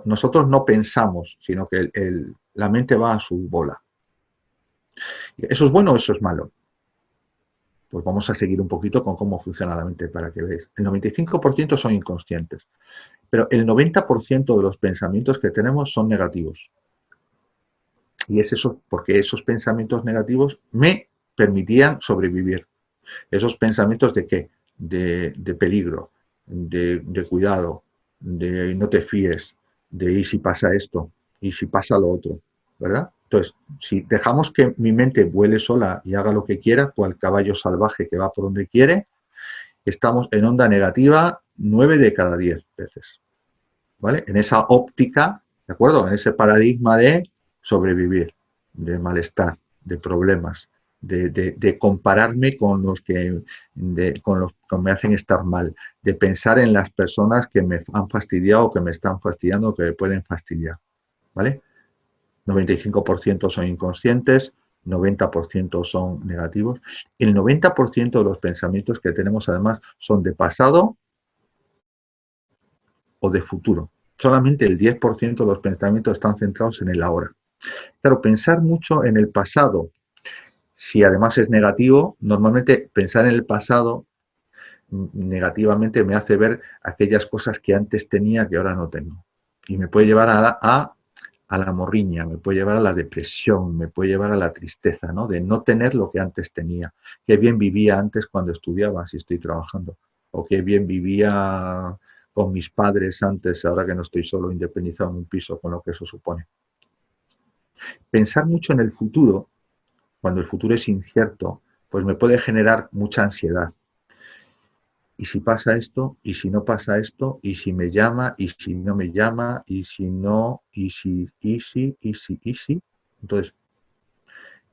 nosotros no pensamos, sino que la mente va a su bola. ¿Eso es bueno o eso es malo? Pues vamos a seguir un poquito con cómo funciona la mente para que veáis. El 95% son inconscientes, pero el 90% de los pensamientos que tenemos son negativos. Y es eso, porque esos pensamientos negativos me permitían sobrevivir. Esos pensamientos de qué? De peligro, de cuidado, de no te fíes, de y si pasa esto, y si pasa lo otro, ¿verdad? Entonces, si dejamos que mi mente vuele sola y haga lo que quiera, cual caballo salvaje que va por donde quiere, estamos en onda negativa 9 de cada 10 veces, ¿vale? En esa óptica, ¿de acuerdo? En ese paradigma de sobrevivir, de malestar, de problemas, de compararme con los que me hacen estar mal, de pensar en las personas que me han fastidiado, que me están fastidiando, que me pueden fastidiar, ¿vale? 95% son inconscientes, 90% son negativos. El 90% de los pensamientos que tenemos además son de pasado o de futuro. Solamente el 10% de los pensamientos están centrados en el ahora. Claro, pensar mucho en el pasado, si además es negativo, normalmente pensar en el pasado negativamente me hace ver aquellas cosas que antes tenía que ahora no tengo. Y me puede llevar a la morriña, me puede llevar a la depresión, me puede llevar a la tristeza, ¿no? De no tener lo que antes tenía. Qué bien vivía antes cuando estudiaba, si estoy trabajando. O qué bien vivía con mis padres antes, ahora que no estoy solo, independizado en un piso, con lo que eso supone. Pensar mucho en el futuro, cuando el futuro es incierto, pues me puede generar mucha ansiedad. ¿Y si pasa esto? ¿Y si no pasa esto? ¿Y si me llama? ¿Y si no me llama? ¿Y si no? ¿Y si? ¿Y si? ¿Y si? ¿Y si? Entonces,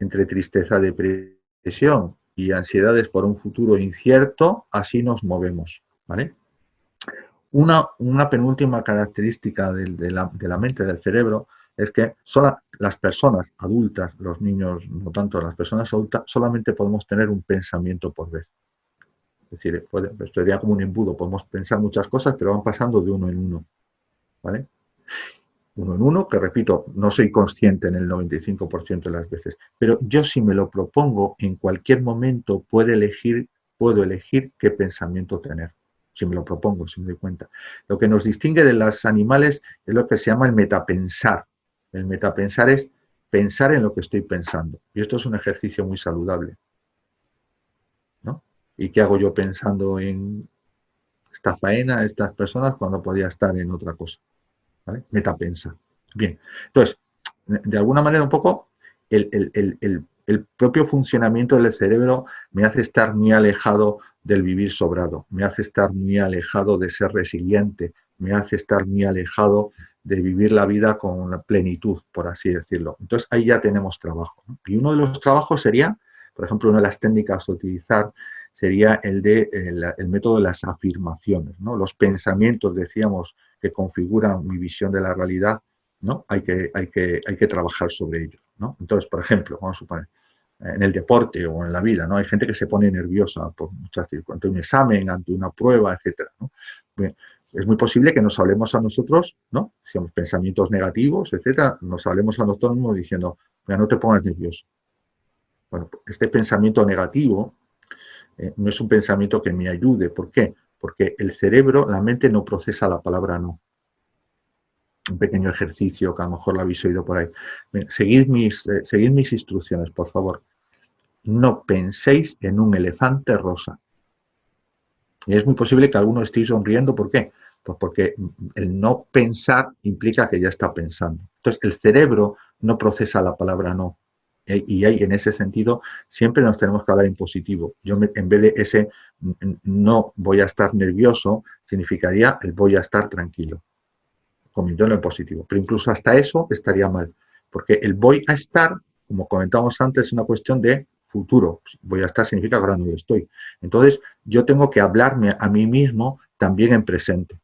entre tristeza, depresión y ansiedades por un futuro incierto, así nos movemos, ¿vale? Una penúltima característica de la mente, del cerebro, es que las personas adultas, los niños no tanto, las personas adultas, solamente podemos tener un pensamiento por vez. Es decir, sería como un embudo, podemos pensar muchas cosas, pero van pasando de uno en uno, ¿vale? Uno en uno, que repito, no soy consciente en el 95% de las veces, pero yo si me lo propongo, en cualquier momento puedo elegir qué pensamiento tener, si me lo propongo, si me doy cuenta. Lo que nos distingue de los animales es lo que se llama el metapensar. El metapensar es pensar en lo que estoy pensando, y esto es un ejercicio muy saludable, ¿no? ¿Y qué hago yo pensando en esta faena, estas personas, cuando podía estar en otra cosa? ¿Vale? Metapensar. Bien, entonces, de alguna manera un poco el propio funcionamiento del cerebro me hace estar muy alejado del vivir sobrado, me hace estar muy alejado de ser resiliente, me hace estar muy alejado de vivir la vida con la plenitud, por así decirlo. Entonces ahí ya tenemos trabajo, ¿no? Y uno de los trabajos sería, por ejemplo, una de las técnicas a utilizar sería el método de las afirmaciones, ¿no? Los pensamientos, decíamos, que configuran mi visión de la realidad, ¿no? Hay que trabajar sobre ello, ¿no? Entonces, por ejemplo, vamos a suponer, en el deporte o en la vida, ¿no? Hay gente que se pone nerviosa por muchas circunstancias, ante un examen, ante una prueba, etcétera, ¿no? Bien, es muy posible que nos hablemos a nosotros, ¿no? Si hemos pensamientos negativos, etcétera, nos hablemos a nosotros mismos diciendo, mira, no te pongas nervioso. Bueno, este pensamiento negativo no es un pensamiento que me ayude. ¿Por qué? Porque el cerebro, la mente no procesa la palabra no. Un pequeño ejercicio que a lo mejor lo habéis oído por ahí. Seguid mis instrucciones, por favor. No penséis en un elefante rosa. Y es muy posible que alguno estéis sonriendo. ¿Por qué? Pues porque el no pensar implica que ya está pensando. Entonces, el cerebro no procesa la palabra no. Y ahí, en ese sentido, siempre nos tenemos que hablar en positivo. Yo, en vez de ese no voy a estar nervioso, significaría el voy a estar tranquilo, convirtiéndolo en positivo. Pero incluso hasta eso estaría mal, porque el voy a estar, como comentamos antes, es una cuestión de futuro. Voy a estar significa que ahora no lo estoy. Entonces, yo tengo que hablarme a mí mismo también en presente.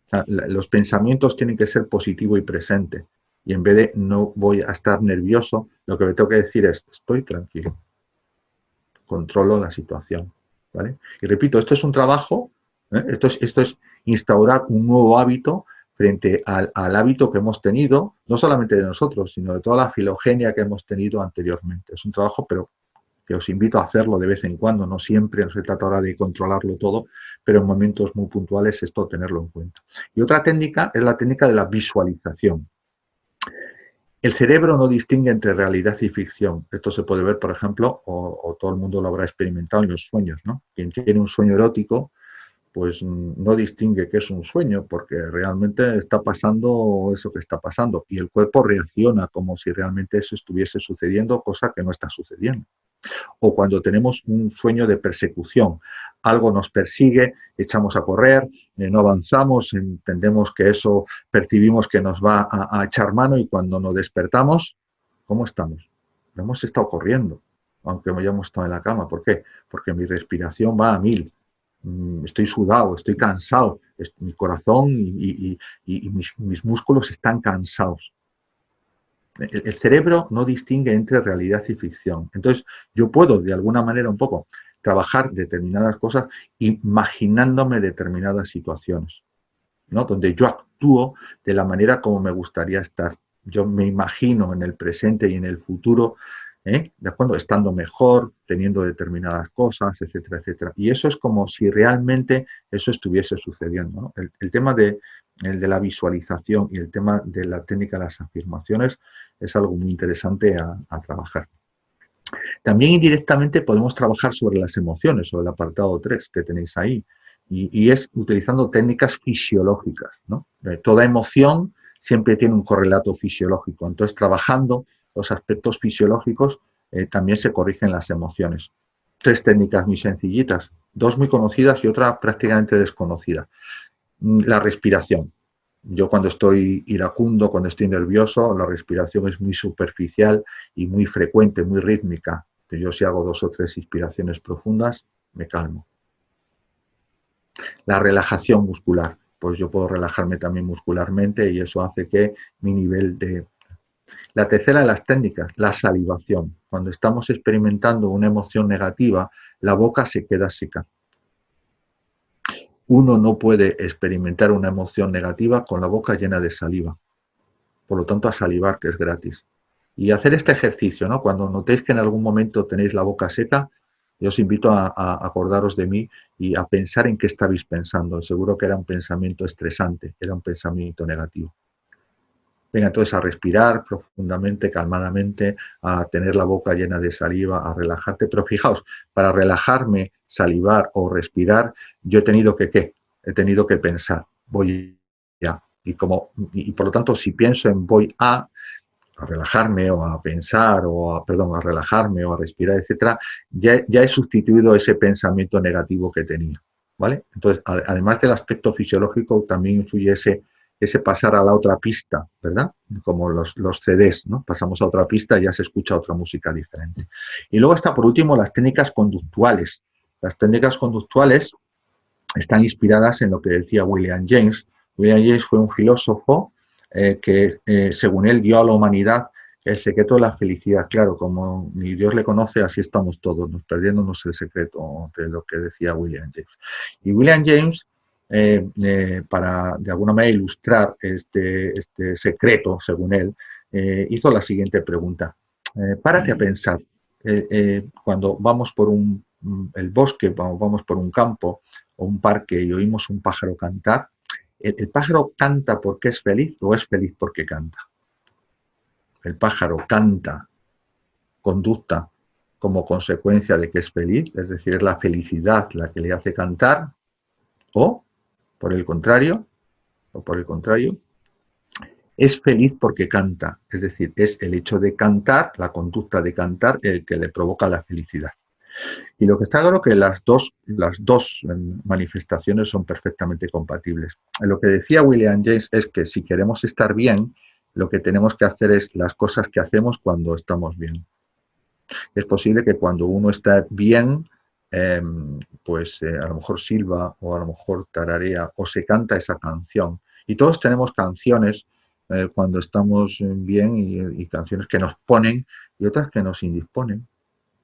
O sea, los pensamientos tienen que ser positivo y presente. Y en vez de no voy a estar nervioso, lo que me tengo que decir es estoy tranquilo, controlo la situación, ¿vale? Y repito, esto es un trabajo, esto es instaurar un nuevo hábito frente al hábito que hemos tenido, no solamente de nosotros, sino de toda la filogenia que hemos tenido anteriormente. Es un trabajo, pero que os invito a hacerlo de vez en cuando, no siempre, no se trata ahora de controlarlo todo, pero en momentos muy puntuales esto tenerlo en cuenta. Y otra técnica es la técnica de la visualización. El cerebro no distingue entre realidad y ficción. Esto se puede ver, por ejemplo, o todo el mundo lo habrá experimentado en los sueños, ¿no? Quien tiene un sueño erótico, pues no distingue qué es un sueño, porque realmente está pasando eso que está pasando. Y el cuerpo reacciona como si realmente eso estuviese sucediendo, cosa que no está sucediendo. O cuando tenemos un sueño de persecución, algo nos persigue, echamos a correr, no avanzamos, entendemos que eso, percibimos que nos va a echar mano y cuando nos despertamos, ¿cómo estamos? No hemos estado corriendo, aunque hayamos estado en la cama. ¿Por qué? Porque mi respiración va a 1000, estoy sudado, estoy cansado, mi corazón y mis músculos están cansados. El cerebro no distingue entre realidad y ficción. Entonces, yo puedo, de alguna manera, un poco trabajar determinadas cosas imaginándome determinadas situaciones, ¿no? Donde yo actúo de la manera como me gustaría estar. Yo me imagino en el presente y en el futuro, ¿de acuerdo? Estando mejor, teniendo determinadas cosas, etcétera, etcétera. Y eso es como si realmente eso estuviese sucediendo, ¿no? El tema de la visualización y el tema de la técnica de las afirmaciones es algo muy interesante a trabajar. También indirectamente podemos trabajar sobre las emociones, sobre el apartado 3 que tenéis ahí, y es utilizando técnicas fisiológicas, ¿no? Toda emoción siempre tiene un correlato fisiológico, entonces trabajando los aspectos fisiológicos también se corrigen las emociones. 3 técnicas muy sencillitas, 2 muy conocidas y otra prácticamente desconocida. La respiración. Yo cuando estoy iracundo, cuando estoy nervioso, la respiración es muy superficial y muy frecuente, muy rítmica. Yo si hago 2 o 3 inspiraciones profundas, me calmo. La relajación muscular, pues yo puedo relajarme también muscularmente y eso hace que mi nivel de... La tercera de las técnicas, la salivación. Cuando estamos experimentando una emoción negativa, la boca se queda seca. Uno no puede experimentar una emoción negativa con la boca llena de saliva. Por lo tanto, a salivar, que es gratis. Y hacer este ejercicio, ¿no? Cuando notéis que en algún momento tenéis la boca seca, yo os invito a acordaros de mí y a pensar en qué estabais pensando. Seguro que era un pensamiento estresante, era un pensamiento negativo. Venga, entonces a respirar profundamente, calmadamente, a tener la boca llena de saliva, a relajarte. Pero fijaos, para relajarme, salivar o respirar, yo he tenido que, ¿qué? He tenido que pensar, voy ya. Y por lo tanto, si pienso en voy a relajarme o a pensar o a, perdón, a relajarme o a respirar, etcétera, ya he sustituido ese pensamiento negativo que tenía, ¿vale? Entonces, además del aspecto fisiológico, también influye ese pasar a la otra pista, ¿verdad? Como los CDs, ¿no? Pasamos a otra pista y ya se escucha otra música diferente. Y luego está, por último, las técnicas conductuales. Las técnicas conductuales están inspiradas en lo que decía William James. William James fue un filósofo que, según él, dio a la humanidad el secreto de la felicidad. Claro, como ni Dios le conoce, así estamos todos, nos perdiéndonos el secreto de lo que decía William James. Y William James, para de alguna manera ilustrar este secreto, según él, hizo la siguiente pregunta. Párate a pensar. Cuando vamos por el bosque, vamos por un campo o un parque y oímos un pájaro cantar, ¿el pájaro canta porque es feliz o es feliz porque canta? El pájaro canta conducta como consecuencia de que es feliz, es decir, es la felicidad la que le hace cantar, o por el contrario, es feliz porque canta, es decir, es el hecho de cantar, la conducta de cantar, el que le provoca la felicidad. Y lo que está claro es que las dos manifestaciones son perfectamente compatibles. Lo que decía William James es que si queremos estar bien, lo que tenemos que hacer es las cosas que hacemos cuando estamos bien. Es posible que cuando uno está bien, pues a lo mejor silba o a lo mejor tararea o se canta esa canción. Y todos tenemos canciones cuando estamos bien y canciones que nos ponen y otras que nos indisponen.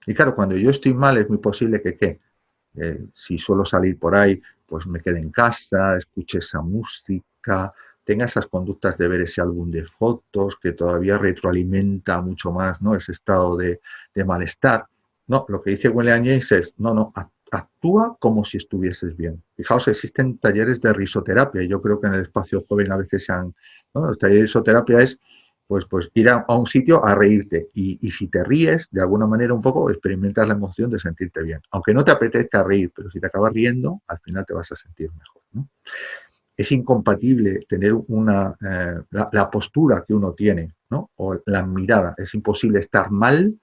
Y claro, cuando yo estoy mal es muy posible que, ¿qué? Si suelo salir por ahí, pues me quede en casa, escuche esa música, tenga esas conductas de ver ese álbum de fotos que todavía retroalimenta mucho más, ¿no? Ese estado de malestar. No, lo que dice William James es, no, actúa como si estuvieses bien. Fijaos, existen talleres de risoterapia y yo creo que en el espacio joven a veces ¿no? Los talleres de risoterapia es pues ir a un sitio a reírte y si te ríes, de alguna manera un poco experimentas la emoción de sentirte bien. Aunque no te apetezca reír, pero si te acabas riendo, al final te vas a sentir mejor, ¿no? Es incompatible tener la postura que uno tiene, ¿no? O la mirada. Es imposible estar mal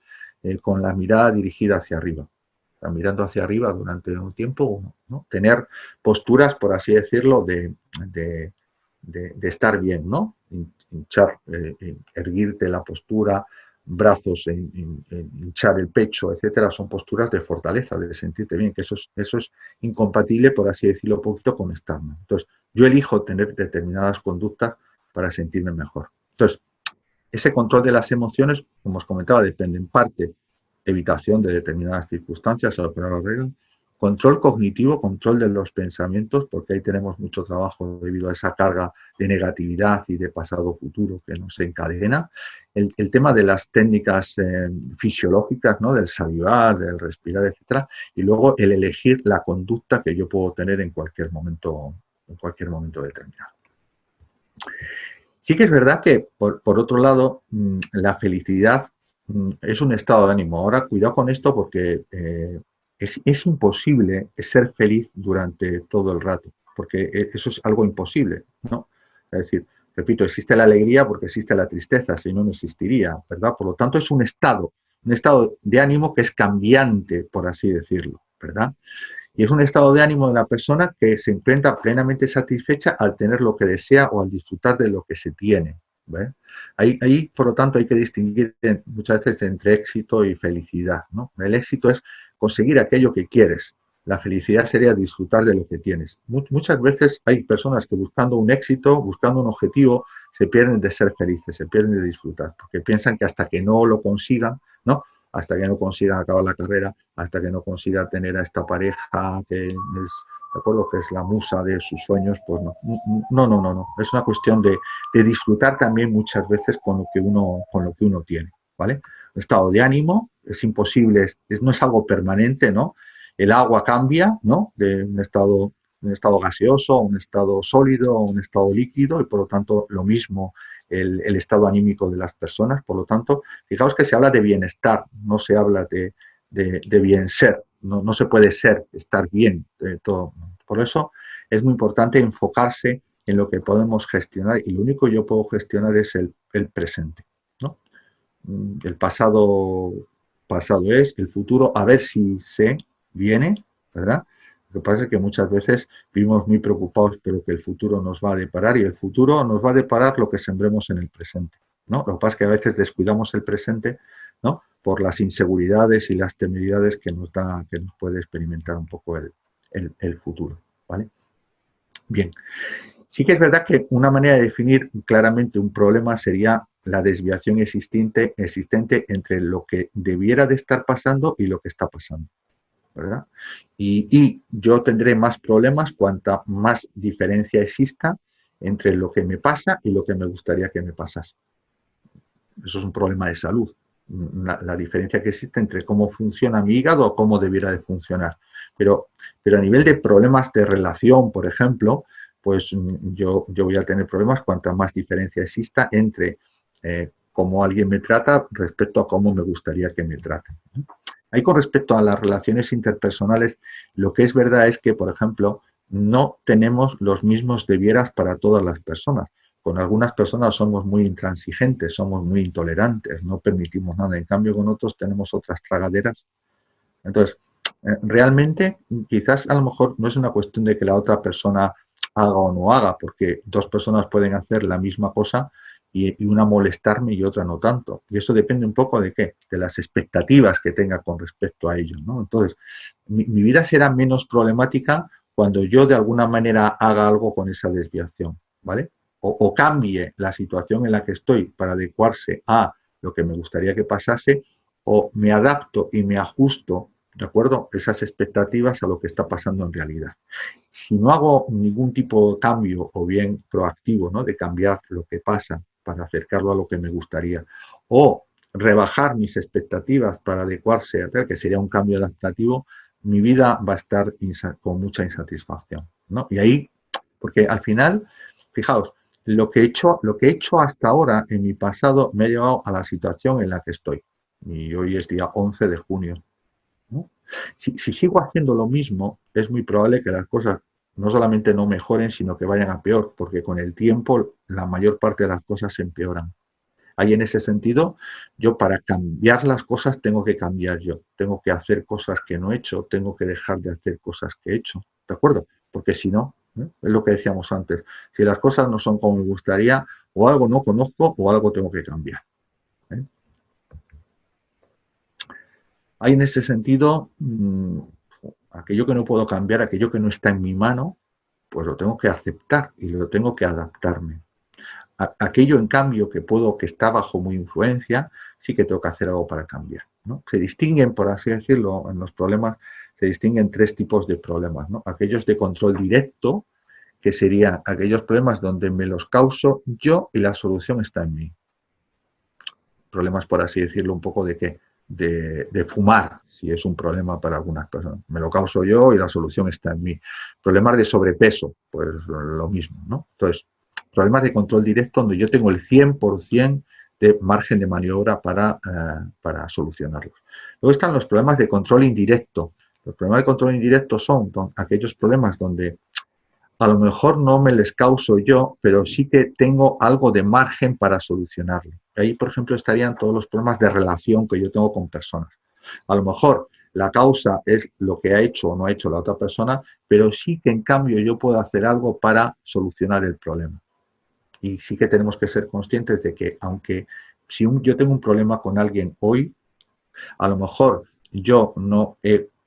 con la mirada dirigida hacia arriba. Está mirando hacia arriba durante un tiempo, ¿no? Tener posturas, por así decirlo, de estar bien, ¿no? Hinchar, erguirte la postura, brazos, hinchar el pecho, etcétera, son posturas de fortaleza, de sentirte bien, que eso es incompatible, por así decirlo, un poquito con estar mal. Entonces, yo elijo tener determinadas conductas para sentirme mejor. Entonces, ese control de las emociones, como os comentaba, depende en parte evitación de determinadas circunstancias, control cognitivo, control de los pensamientos, porque ahí tenemos mucho trabajo debido a esa carga de negatividad y de pasado-futuro que nos encadena. El tema de las técnicas fisiológicas, ¿no? Del salivar, del respirar, etcétera, y luego el elegir la conducta que yo puedo tener en cualquier momento determinado. Sí que es verdad que, por otro lado, la felicidad es un estado de ánimo. Ahora, cuidado con esto porque es imposible ser feliz durante todo el rato, porque eso es algo imposible, ¿no? Es decir, repito, existe la alegría porque existe la tristeza, si no, no existiría, ¿verdad? Por lo tanto, es un estado de ánimo que es cambiante, por así decirlo, ¿verdad? Y es un estado de ánimo de la persona que se encuentra plenamente satisfecha al tener lo que desea o al disfrutar de lo que se tiene. ¿Ve? Ahí, por lo tanto, hay que distinguir muchas veces entre éxito y felicidad, ¿no? El éxito es conseguir aquello que quieres. La felicidad sería disfrutar de lo que tienes. Muchas veces hay personas que buscando un éxito, buscando un objetivo, se pierden de ser felices, se pierden de disfrutar, porque piensan que hasta que no lo consigan, ¿no? Hasta que no consigan acabar la carrera, hasta que no consiga tener a esta pareja que es, de acuerdo, que es la musa de sus sueños, pues no. No. Es una cuestión de disfrutar también muchas veces con lo que uno tiene, ¿vale? Un estado de ánimo es imposible, no es algo permanente, ¿no? El agua cambia, ¿no? De un estado gaseoso a un estado sólido, a un estado líquido, y por lo tanto lo mismo el estado anímico de las personas. Por lo tanto, fijaos que se habla de bienestar, no se habla de bien ser. No se puede estar bien. Todo. Por eso es muy importante enfocarse en lo que podemos gestionar, y lo único que yo puedo gestionar es el presente, ¿no? El pasado es, el futuro a ver si se viene, ¿verdad? Lo que pasa es que muchas veces vivimos muy preocupados por lo que el futuro nos va a deparar, y el futuro nos va a deparar lo que sembremos en el presente, ¿no? Lo que pasa es que a veces descuidamos el presente, ¿no? Por las inseguridades y las temeridades que nos puede experimentar un poco el futuro, ¿vale? Bien, sí que es verdad que una manera de definir claramente un problema sería la desviación existente entre lo que debiera de estar pasando y lo que está pasando, ¿verdad? Y yo tendré más problemas cuanta más diferencia exista entre lo que me pasa y lo que me gustaría que me pasase. Eso es un problema de salud. La diferencia que existe entre cómo funciona mi hígado o cómo debiera de funcionar. Pero a nivel de problemas de relación, por ejemplo, pues yo voy a tener problemas cuanta más diferencia exista entre cómo alguien me trata respecto a cómo me gustaría que me traten. Ahí, con respecto a las relaciones interpersonales, lo que es verdad es que, por ejemplo, no tenemos los mismos debieras para todas las personas. Con algunas personas somos muy intransigentes, somos muy intolerantes, no permitimos nada. En cambio, con otros tenemos otras tragaderas. Entonces, realmente, quizás a lo mejor no es una cuestión de que la otra persona haga o no haga, porque dos personas pueden hacer la misma cosa y una molestarme y otra no tanto. Y eso depende un poco de qué, de las expectativas que tenga con respecto a ellos, ¿no? Entonces, mi vida será menos problemática cuando yo de alguna manera haga algo con esa desviación, ¿vale? O cambie la situación en la que estoy para adecuarse a lo que me gustaría que pasase, o me adapto y me ajusto, ¿de acuerdo?, esas expectativas a lo que está pasando en realidad. Si no hago ningún tipo de cambio, o bien proactivo, ¿no?, de cambiar lo que pasa para acercarlo a lo que me gustaría, o rebajar mis expectativas para adecuarse a tal, que sería un cambio adaptativo, mi vida va a estar con mucha insatisfacción, ¿no? Y ahí, porque al final, fijaos, lo que he hecho hasta ahora en mi pasado me ha llevado a la situación en la que estoy. Y hoy es día 11 de junio. ¿No? Si sigo haciendo lo mismo, es muy probable que las cosas no solamente no mejoren, sino que vayan a peor, porque con el tiempo la mayor parte de las cosas se empeoran. Ahí, en ese sentido, yo, para cambiar las cosas tengo que cambiar yo. Tengo que hacer cosas que no he hecho, tengo que dejar de hacer cosas que he hecho. ¿De acuerdo? Porque si no, es lo que decíamos antes, si las cosas no son como me gustaría, o algo no conozco o algo tengo que cambiar. Hay, en ese sentido, aquello que no puedo cambiar, aquello que no está en mi mano, pues lo tengo que aceptar y lo tengo que adaptarme. Aquello, en cambio, que está bajo mi influencia, sí que tengo que hacer algo para cambiar, ¿no? Se distinguen, por así decirlo, en los problemas, se distinguen tres tipos de problemas, ¿no? Aquellos de control directo, que serían aquellos problemas donde me los causo yo y la solución está en mí. Problemas, por así decirlo, un poco de qué, de fumar, si es un problema para algunas personas. Me lo causo yo y la solución está en mí. Problemas de sobrepeso, pues lo mismo, ¿no? Entonces, problemas de control directo donde yo tengo el 100% de margen de maniobra para solucionarlos. Luego están los problemas de control indirecto. Los problemas de control indirecto son aquellos problemas donde a lo mejor no me les causo yo, pero sí que tengo algo de margen para solucionarlo. Ahí, por ejemplo, estarían todos los problemas de relación que yo tengo con personas. A lo mejor la causa es lo que ha hecho o no ha hecho la otra persona, pero sí que en cambio yo puedo hacer algo para solucionar el problema. Y sí que tenemos que ser conscientes de que aunque si yo tengo un problema con alguien hoy, a lo mejor yo no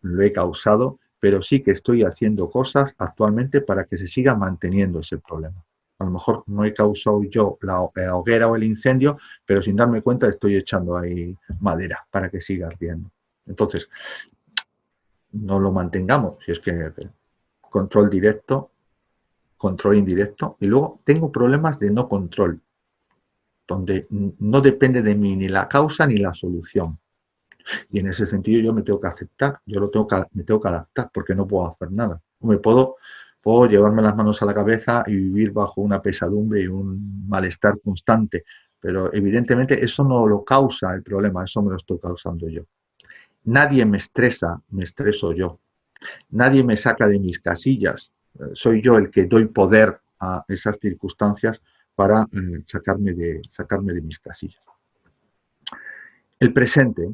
lo he causado, pero sí que estoy haciendo cosas actualmente para que se siga manteniendo ese problema. A lo mejor no he causado yo la hoguera o el incendio, pero sin darme cuenta estoy echando ahí madera para que siga ardiendo. Entonces, no lo mantengamos, si es que control directo, control indirecto, y luego tengo problemas de no control, donde no depende de mí ni la causa ni la solución. Y en ese sentido yo me tengo que aceptar, me tengo que adaptar, porque no puedo hacer nada. Puedo llevarme las manos a la cabeza y vivir bajo una pesadumbre y un malestar constante, pero evidentemente eso no lo causa el problema, eso me lo estoy causando yo. Nadie me estresa, me estreso yo. Nadie me saca de mis casillas, soy yo el que doy poder a esas circunstancias para sacarme de mis casillas. El presente,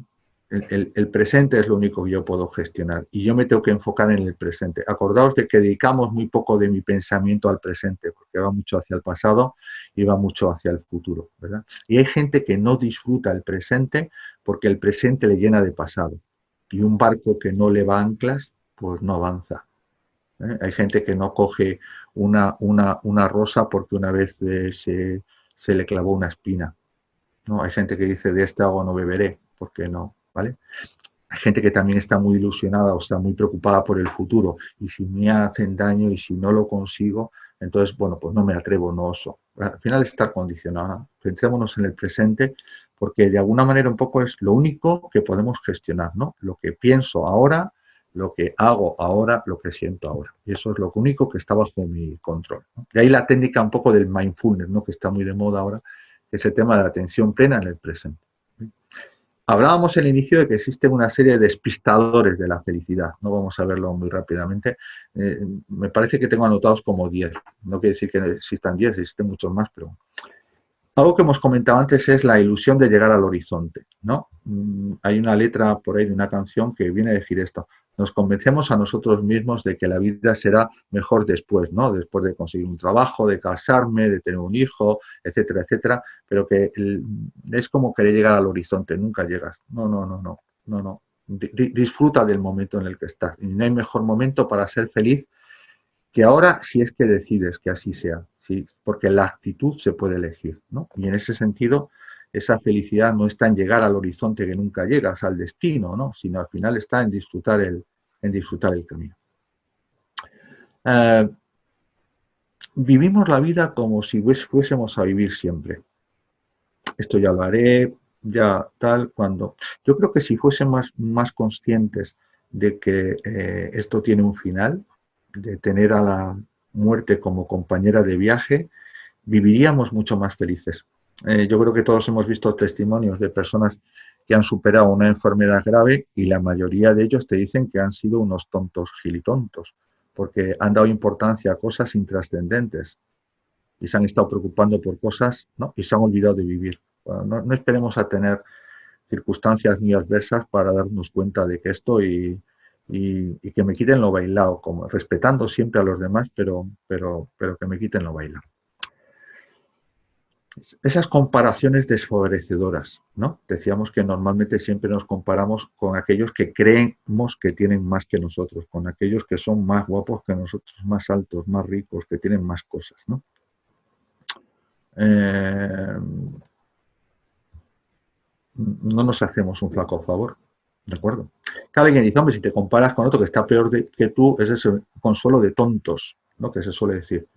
el presente es lo único que yo puedo gestionar y yo me tengo que enfocar en el presente. Acordaos de que dedicamos muy poco de mi pensamiento al presente, porque va mucho hacia el pasado y va mucho hacia el futuro, ¿verdad? Y hay gente que no disfruta el presente porque el presente le llena de pasado. Y un barco que no le va anclas, pues no avanza. Hay gente que no coge una rosa porque una vez se le clavó una espina. ¿No? Hay gente que dice, de este agua no beberé, porque no, ¿vale? Hay gente que también está muy ilusionada o está muy preocupada por el futuro y si me hacen daño y si no lo consigo, entonces, bueno, pues no me atrevo, no oso. Al final está condicionado. Centrémonos en el presente porque de alguna manera un poco es lo único que podemos gestionar, ¿no? Lo que pienso ahora, lo que hago ahora, lo que siento ahora. Y eso es lo único que está bajo mi control, ¿no? De ahí la técnica un poco del mindfulness, ¿no? Que está muy de moda ahora, que es el tema de la atención plena en el presente. Hablábamos al inicio de que existen una serie de despistadores de la felicidad. No vamos a verlo muy rápidamente. Me parece que tengo anotados como 10. No quiere decir que existan 10, existen muchos más, pero algo que hemos comentado antes es la ilusión de llegar al horizonte, ¿no? Hay una letra por ahí de una canción que viene a decir esto. Nos convencemos a nosotros mismos de que la vida será mejor después, ¿no? Después de conseguir un trabajo, de casarme, de tener un hijo, etcétera, etcétera, pero que es como querer llegar al horizonte, nunca llegas. No. Disfruta del momento en el que estás. Y no hay mejor momento para ser feliz que ahora si es que decides que así sea, ¿sí? Porque la actitud se puede elegir, ¿no? Y en ese sentido, esa felicidad no está en llegar al horizonte que nunca llegas, al destino, ¿no? Sino al final está en disfrutar el camino. Vivimos la vida como si fuésemos a vivir siempre. Esto ya lo haré, ya tal, cuando... Yo creo que si fuésemos más conscientes de que esto tiene un final, de tener a la muerte como compañera de viaje, viviríamos mucho más felices. Yo creo que todos hemos visto testimonios de personas que han superado una enfermedad grave y la mayoría de ellos te dicen que han sido unos tontos gilitontos, porque han dado importancia a cosas intrascendentes y se han estado preocupando por cosas, ¿no? Y se han olvidado de vivir. Bueno, no esperemos a tener circunstancias muy adversas para darnos cuenta de que esto y que me quiten lo bailado, como respetando siempre a los demás, pero que me quiten lo bailado. Esas comparaciones desfavorecedoras, ¿no? Decíamos que normalmente siempre nos comparamos con aquellos que creemos que tienen más que nosotros, con aquellos que son más guapos que nosotros, más altos, más ricos, que tienen más cosas, ¿no? No nos hacemos un flaco favor, ¿de acuerdo? Cada alguien dice, hombre, si te comparas con otro que está peor que tú, ese es el consuelo de tontos, ¿no? Que se suele decir.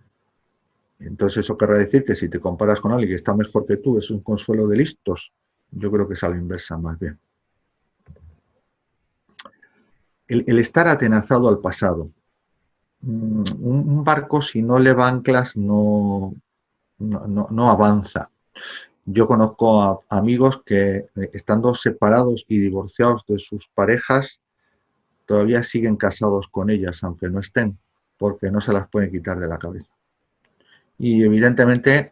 Entonces eso querrá decir que si te comparas con alguien que está mejor que tú, es un consuelo de listos. Yo creo que es a la inversa más bien. El estar atenazado al pasado. Un barco, si no le va anclas, no avanza. Yo conozco a amigos que, estando separados y divorciados de sus parejas, todavía siguen casados con ellas, aunque no estén, porque no se las pueden quitar de la cabeza. Y evidentemente,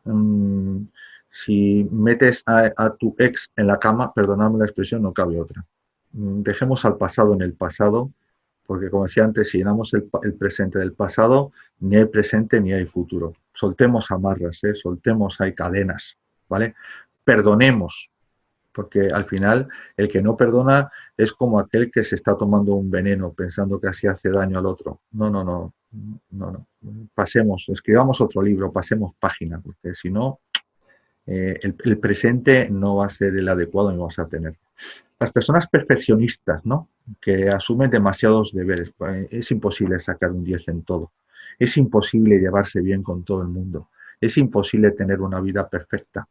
si metes a tu ex en la cama, perdonadme la expresión, no cabe otra. dejemos al pasado en el pasado, porque como decía antes, si llenamos el presente del pasado, ni hay presente ni hay futuro. Soltemos amarras, soltemos hay cadenas, ¿vale? Perdonemos, porque al final el que no perdona es como aquel que se está tomando un veneno pensando que así hace daño al otro. No, no, no, no, no. Pasemos, escribamos otro libro, pasemos página, porque si no, el presente no va a ser el adecuado y no vas a tener. Las personas perfeccionistas, ¿no? Que asumen demasiados deberes. Es imposible sacar un 10 en todo. Es imposible llevarse bien con todo el mundo. Es imposible tener una vida perfecta.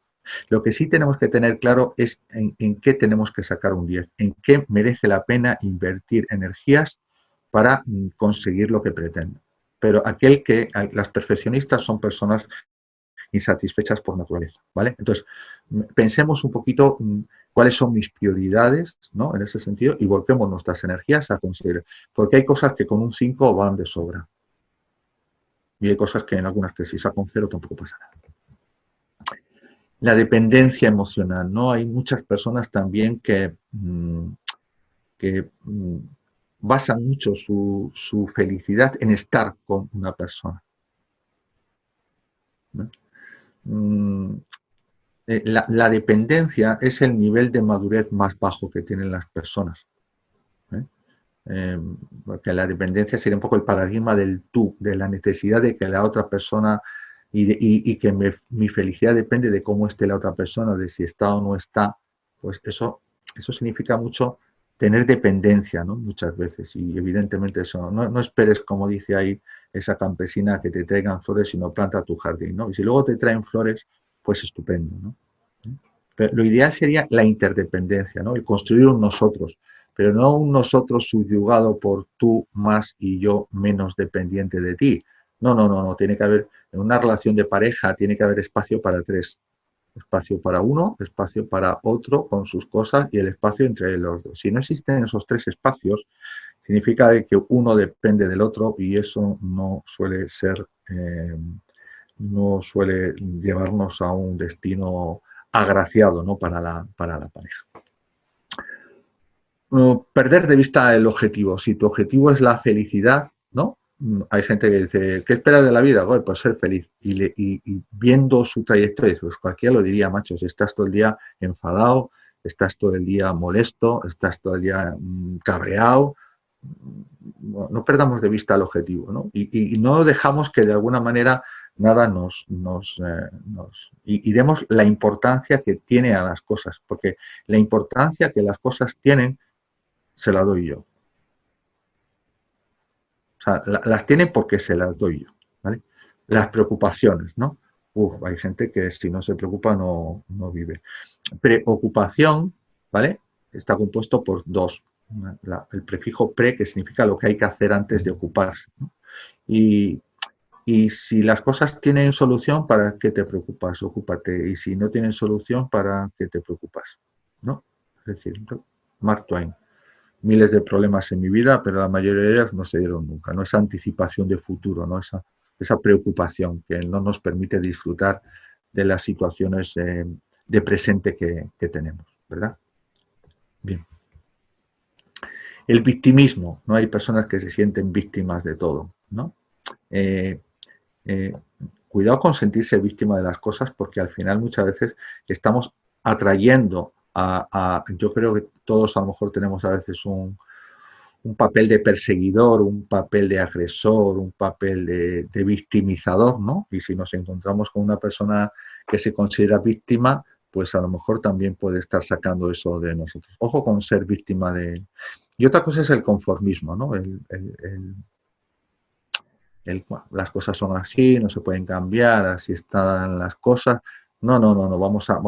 Lo que sí tenemos que tener claro es en qué tenemos que sacar un 10, en qué merece la pena invertir energías para conseguir lo que pretende. Pero las perfeccionistas son personas insatisfechas por naturaleza, ¿vale? Entonces, pensemos un poquito cuáles son mis prioridades, ¿no? En ese sentido, y volquemos nuestras energías a conseguir. Porque hay cosas que con un 5 van de sobra. Y hay cosas que en algunas que si saco un 0 tampoco pasa nada. La dependencia emocional, ¿no? Hay muchas personas también que basan mucho su felicidad en estar con una persona, ¿no? La dependencia es el nivel de madurez más bajo que tienen las personas. Porque la dependencia sería un poco el paradigma del tú, de la necesidad de que la otra persona y que mi felicidad depende de cómo esté la otra persona, de si está o no está. Pues eso significa mucho tener dependencia, ¿no? Muchas veces. Y evidentemente eso, no esperes, como dice ahí esa campesina, que te traigan flores, sino planta tu jardín, ¿no? Y si luego te traen flores, pues estupendo, ¿no? Pero lo ideal sería la interdependencia, ¿no? El construir un nosotros, pero no un nosotros subyugado por tú más y yo menos dependiente de ti. No, no, no, no. Tiene que haber, en una relación de pareja, tiene que haber espacio para tres. Espacio para uno, espacio para otro con sus cosas y el espacio entre los dos. Si no existen esos tres espacios, significa que uno depende del otro y eso no suele ser, no suele llevarnos a un destino agraciado, ¿no? Para la pareja. Perder de vista el objetivo. Si tu objetivo es la felicidad, ¿no? Hay gente que dice, ¿qué esperas de la vida? Bueno, pues ser feliz. Y viendo su trayectoria, pues cualquiera lo diría, macho, si estás todo el día enfadado, estás todo el día molesto, estás todo el día cabreado, no perdamos de vista el objetivo, ¿no? Y no dejamos que de alguna manera nada y demos la importancia que tiene a las cosas, porque la importancia que las cosas tienen se la doy yo. O sea, las tiene porque se las doy yo, ¿vale? Las preocupaciones, ¿no? Hay gente que si no se preocupa no vive. Preocupación, ¿vale? Está compuesto por dos. El prefijo pre, que significa lo que hay que hacer antes de ocuparse, ¿no? Y si las cosas tienen solución, ¿para qué te preocupas? Ocúpate. Y si no tienen solución, ¿para qué te preocupas? ¿No? Es decir, Mark Twain. Miles de problemas en mi vida, pero la mayoría de ellas no se dieron nunca, ¿no? Esa anticipación de futuro, ¿no? Esa preocupación que no nos permite disfrutar de las situaciones de presente que tenemos, ¿verdad? Bien. El victimismo, ¿no? Hay personas que se sienten víctimas de todo, ¿no? Cuidado con sentirse víctima de las cosas, porque al final muchas veces estamos atrayendo yo creo que todos a lo mejor tenemos a veces un papel de perseguidor, un papel de agresor, un papel de victimizador, ¿no? Y si nos encontramos con una persona que se considera víctima, pues a lo mejor también puede estar sacando eso de nosotros. Ojo con ser víctima de... Y otra cosa es el conformismo, ¿no? Las cosas son así, no se pueden cambiar, así están las cosas. No, no, no, no, vamos a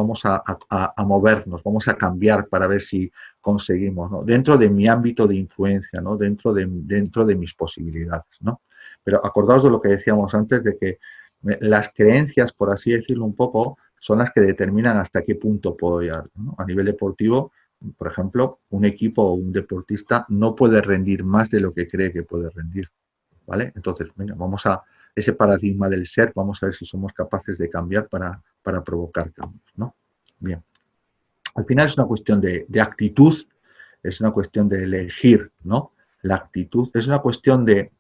movernos, vamos a cambiar para ver si conseguimos, ¿no? Dentro de mi ámbito de influencia, ¿no? Dentro de mis posibilidades, ¿no? Pero acordaos de lo que decíamos antes, de que las creencias, por así decirlo un poco, son las que determinan hasta qué punto puedo llegar, ¿no? A nivel deportivo, por ejemplo, un equipo o un deportista no puede rendir más de lo que cree que puede rendir, ¿vale? Entonces, venga, vamos a ese paradigma del ser, vamos a ver si somos capaces de cambiar para provocar cambios, ¿no? Bien. Al final es una cuestión de actitud es una cuestión de elegir, ¿no? La actitud, es una cuestión de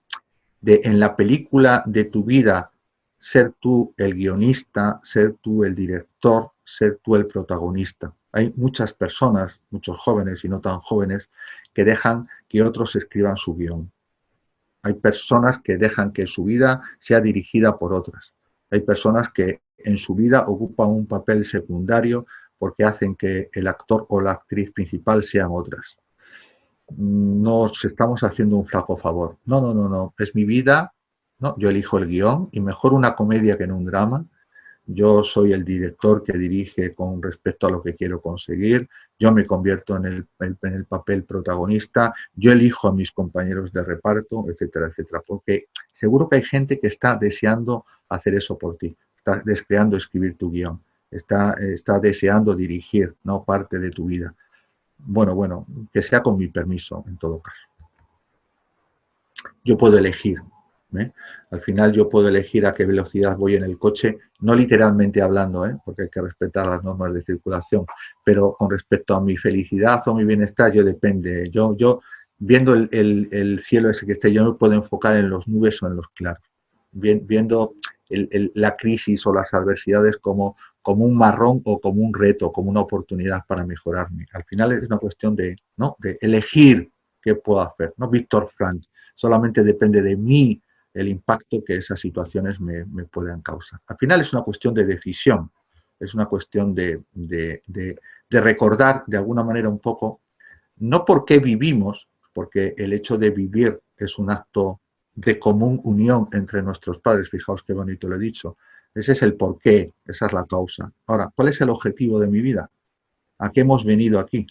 en la película de tu vida ser tú el guionista, ser tú el director, ser tú el protagonista. Hay muchas personas, muchos jóvenes y no tan jóvenes, que dejan que otros escriban su guión. Hay personas que dejan que su vida sea dirigida por otras. Hay personas que en su vida ocupan un papel secundario porque hacen que el actor o la actriz principal sean otras. Nos estamos haciendo un flaco favor. No, no, no, no. Es mi vida, ¿no? Yo elijo el guión y mejor una comedia que en un drama. Yo soy el director que dirige con respecto a lo que quiero conseguir, yo me convierto en el papel protagonista, yo elijo a mis compañeros de reparto, etcétera, etcétera, porque seguro que hay gente que está deseando hacer eso por ti, está deseando escribir tu guión, está deseando dirigir, ¿no?, parte de tu vida. Bueno, que sea con mi permiso en todo caso. Yo puedo elegir. ¿Eh? Al final yo puedo elegir a qué velocidad voy en el coche, no literalmente hablando, porque hay que respetar las normas de circulación, pero con respecto a mi felicidad o mi bienestar, yo depende. Yo viendo el cielo ese que esté, yo me puedo enfocar en los nubes o en los claros, viendo la crisis o las adversidades como un marrón o como un reto, como una oportunidad para mejorarme. Al final es una cuestión de elegir qué puedo hacer. ¿No? Víctor Frank, solamente depende de mí el impacto que esas situaciones me puedan causar. Al final es una cuestión de decisión, es una cuestión de recordar de alguna manera un poco, no por qué vivimos, porque el hecho de vivir es un acto de común unión entre nuestros padres, fijaos qué bonito lo he dicho, ese es el porqué, esa es la causa. Ahora, ¿cuál es el objetivo de mi vida? ¿A qué hemos venido aquí?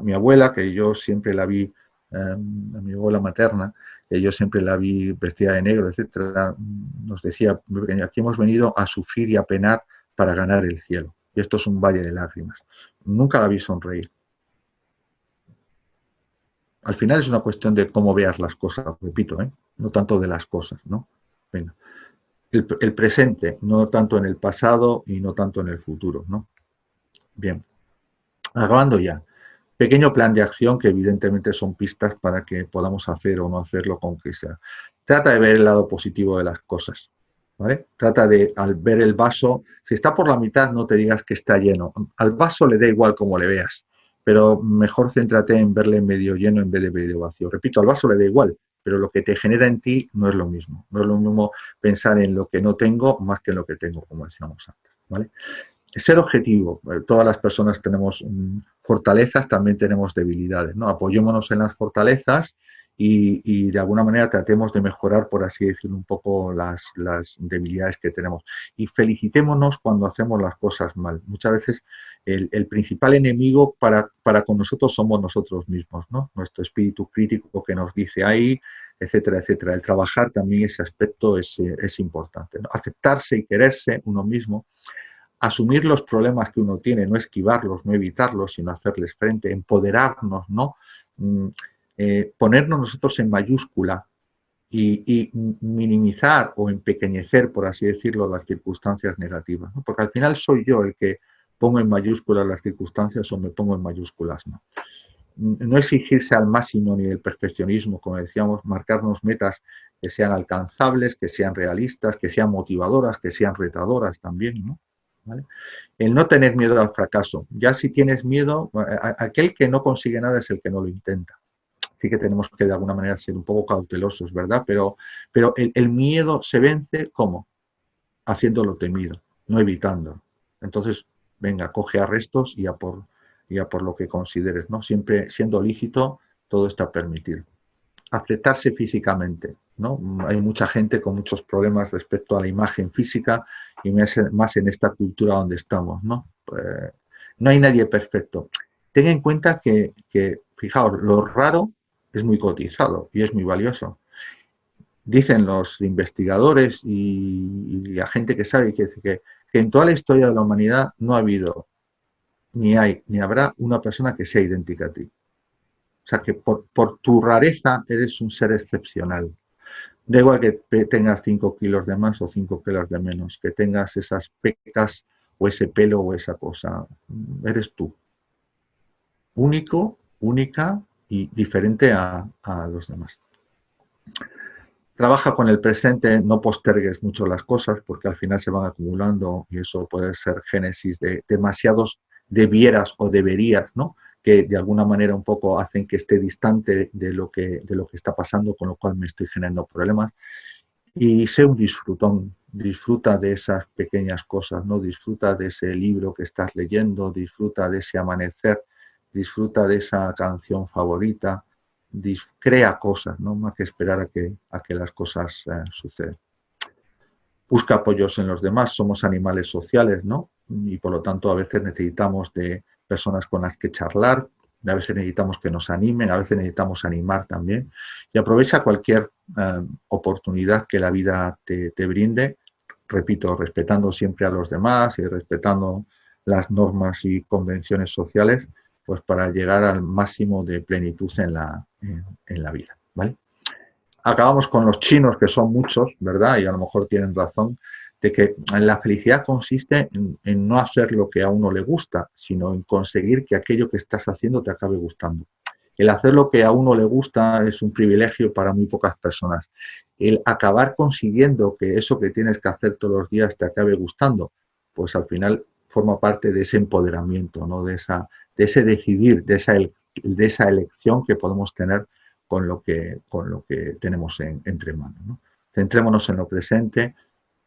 Mi abuela, que yo siempre la vi, a mi abuela materna, que yo siempre la vi vestida de negro, etcétera, nos decía, aquí hemos venido a sufrir y a penar para ganar el cielo. Y esto es un valle de lágrimas. Nunca la vi sonreír. Al final es una cuestión de cómo veas las cosas, repito, no tanto de las cosas, ¿no? Venga. El presente, no tanto en el pasado y no tanto en el futuro, ¿no? Bien. Acabando ya. Pequeño plan de acción que evidentemente son pistas para que podamos hacer o no hacerlo con que sea. Trata de ver el lado positivo de las cosas, ¿vale? Trata de, al ver el vaso, si está por la mitad, no te digas que está lleno. Al vaso le da igual como le veas, pero mejor céntrate en verle medio lleno en vez de medio vacío. Repito, al vaso le da igual, pero lo que te genera en ti no es lo mismo. No es lo mismo pensar en lo que no tengo más que en lo que tengo, como decíamos antes, ¿vale? Ser objetivo. Todas las personas tenemos fortalezas, también tenemos debilidades, ¿no? Apoyémonos en las fortalezas y de alguna manera tratemos de mejorar, por así decirlo, un poco las debilidades que tenemos. Y felicitémonos cuando hacemos las cosas mal. Muchas veces el principal enemigo para con nosotros somos nosotros mismos, ¿no? Nuestro espíritu crítico que nos dice ahí, etcétera, etcétera. El trabajar también ese aspecto es importante, ¿no? Aceptarse y quererse uno mismo. Asumir los problemas que uno tiene, no esquivarlos, no evitarlos, sino hacerles frente, empoderarnos, ¿no? Ponernos nosotros en mayúscula y minimizar o empequeñecer, por así decirlo, las circunstancias negativas, ¿no? Porque al final soy yo el que pongo en mayúsculas las circunstancias o me pongo en mayúsculas, ¿no? No exigirse al máximo ni el perfeccionismo, como decíamos, marcarnos metas que sean alcanzables, que sean realistas, que sean motivadoras, que sean retadoras también, ¿no? ¿Vale? El no tener miedo al fracaso. Ya si tienes miedo, aquel que no consigue nada es el que no lo intenta. Sí que tenemos que de alguna manera ser un poco cautelosos, ¿verdad? Pero el miedo se vence, ¿cómo? Haciéndolo temido, no evitándolo. Entonces, venga, coge arrestos y a por lo que consideres, ¿no? Siempre siendo lícito, todo está permitido. Aceptarse físicamente, ¿no? Hay mucha gente con muchos problemas respecto a la imagen física y más en esta cultura donde estamos, ¿no? No hay nadie perfecto. Ten en cuenta que, fijaos, lo raro es muy cotizado y es muy valioso. Dicen los investigadores y la gente que sabe que en toda la historia de la humanidad no ha habido, ni hay, ni habrá una persona que sea idéntica a ti. O sea que por tu rareza eres un ser excepcional. Da igual que tengas 5 kilos de más o 5 kilos de menos, que tengas esas pecas o ese pelo o esa cosa. Eres tú. Único, única y diferente a los demás. Trabaja con el presente, no postergues mucho las cosas porque al final se van acumulando y eso puede ser génesis de demasiados debieras o deberías, ¿no? Que de alguna manera un poco hacen que esté distante de lo que está pasando, con lo cual me estoy generando problemas. Y sé un disfrutón, disfruta de esas pequeñas cosas, ¿no? Disfruta de ese libro que estás leyendo, disfruta de ese amanecer, disfruta de esa canción favorita, crea cosas, ¿no? Más que esperar a que las cosas sucedan. Busca apoyos en los demás, somos animales sociales, ¿no? Y por lo tanto a veces necesitamos de personas con las que charlar, a veces necesitamos que nos animen, a veces necesitamos animar también. Y aprovecha cualquier oportunidad que la vida te brinde, repito, respetando siempre a los demás y respetando las normas y convenciones sociales, pues para llegar al máximo de plenitud en la vida, ¿vale? Acabamos con los chinos, que son muchos, ¿verdad? Y a lo mejor tienen razón, de que la felicidad consiste en no hacer lo que a uno le gusta, sino en conseguir que aquello que estás haciendo te acabe gustando. El hacer lo que a uno le gusta es un privilegio para muy pocas personas. El acabar consiguiendo que eso que tienes que hacer todos los días te acabe gustando, pues al final forma parte de ese empoderamiento, ¿no? De ese decidir, de esa elección que podemos tener con lo que tenemos entre manos, ¿no? Centrémonos en lo presente,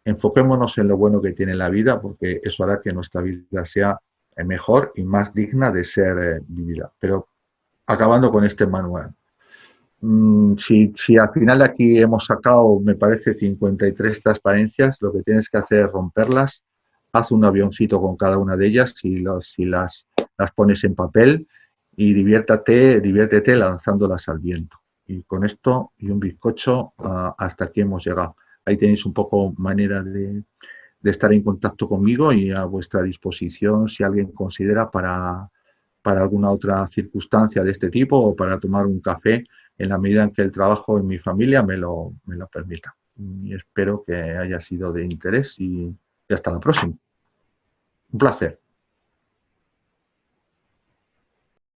enfoquémonos en lo bueno que tiene la vida, porque eso hará que nuestra vida sea mejor y más digna de ser vivida. Pero acabando con este manual, si al final de aquí hemos sacado, me parece, 53 transparencias, lo que tienes que hacer es romperlas, haz un avioncito con cada una de ellas, si las pones en papel, y diviértete lanzándolas al viento. Y con esto y un bizcocho, hasta aquí hemos llegado. Ahí tenéis un poco manera de estar en contacto conmigo y a vuestra disposición si alguien considera para alguna otra circunstancia de este tipo o para tomar un café en la medida en que el trabajo en mi familia me lo permita. Y espero que haya sido de interés y hasta la próxima. Un placer.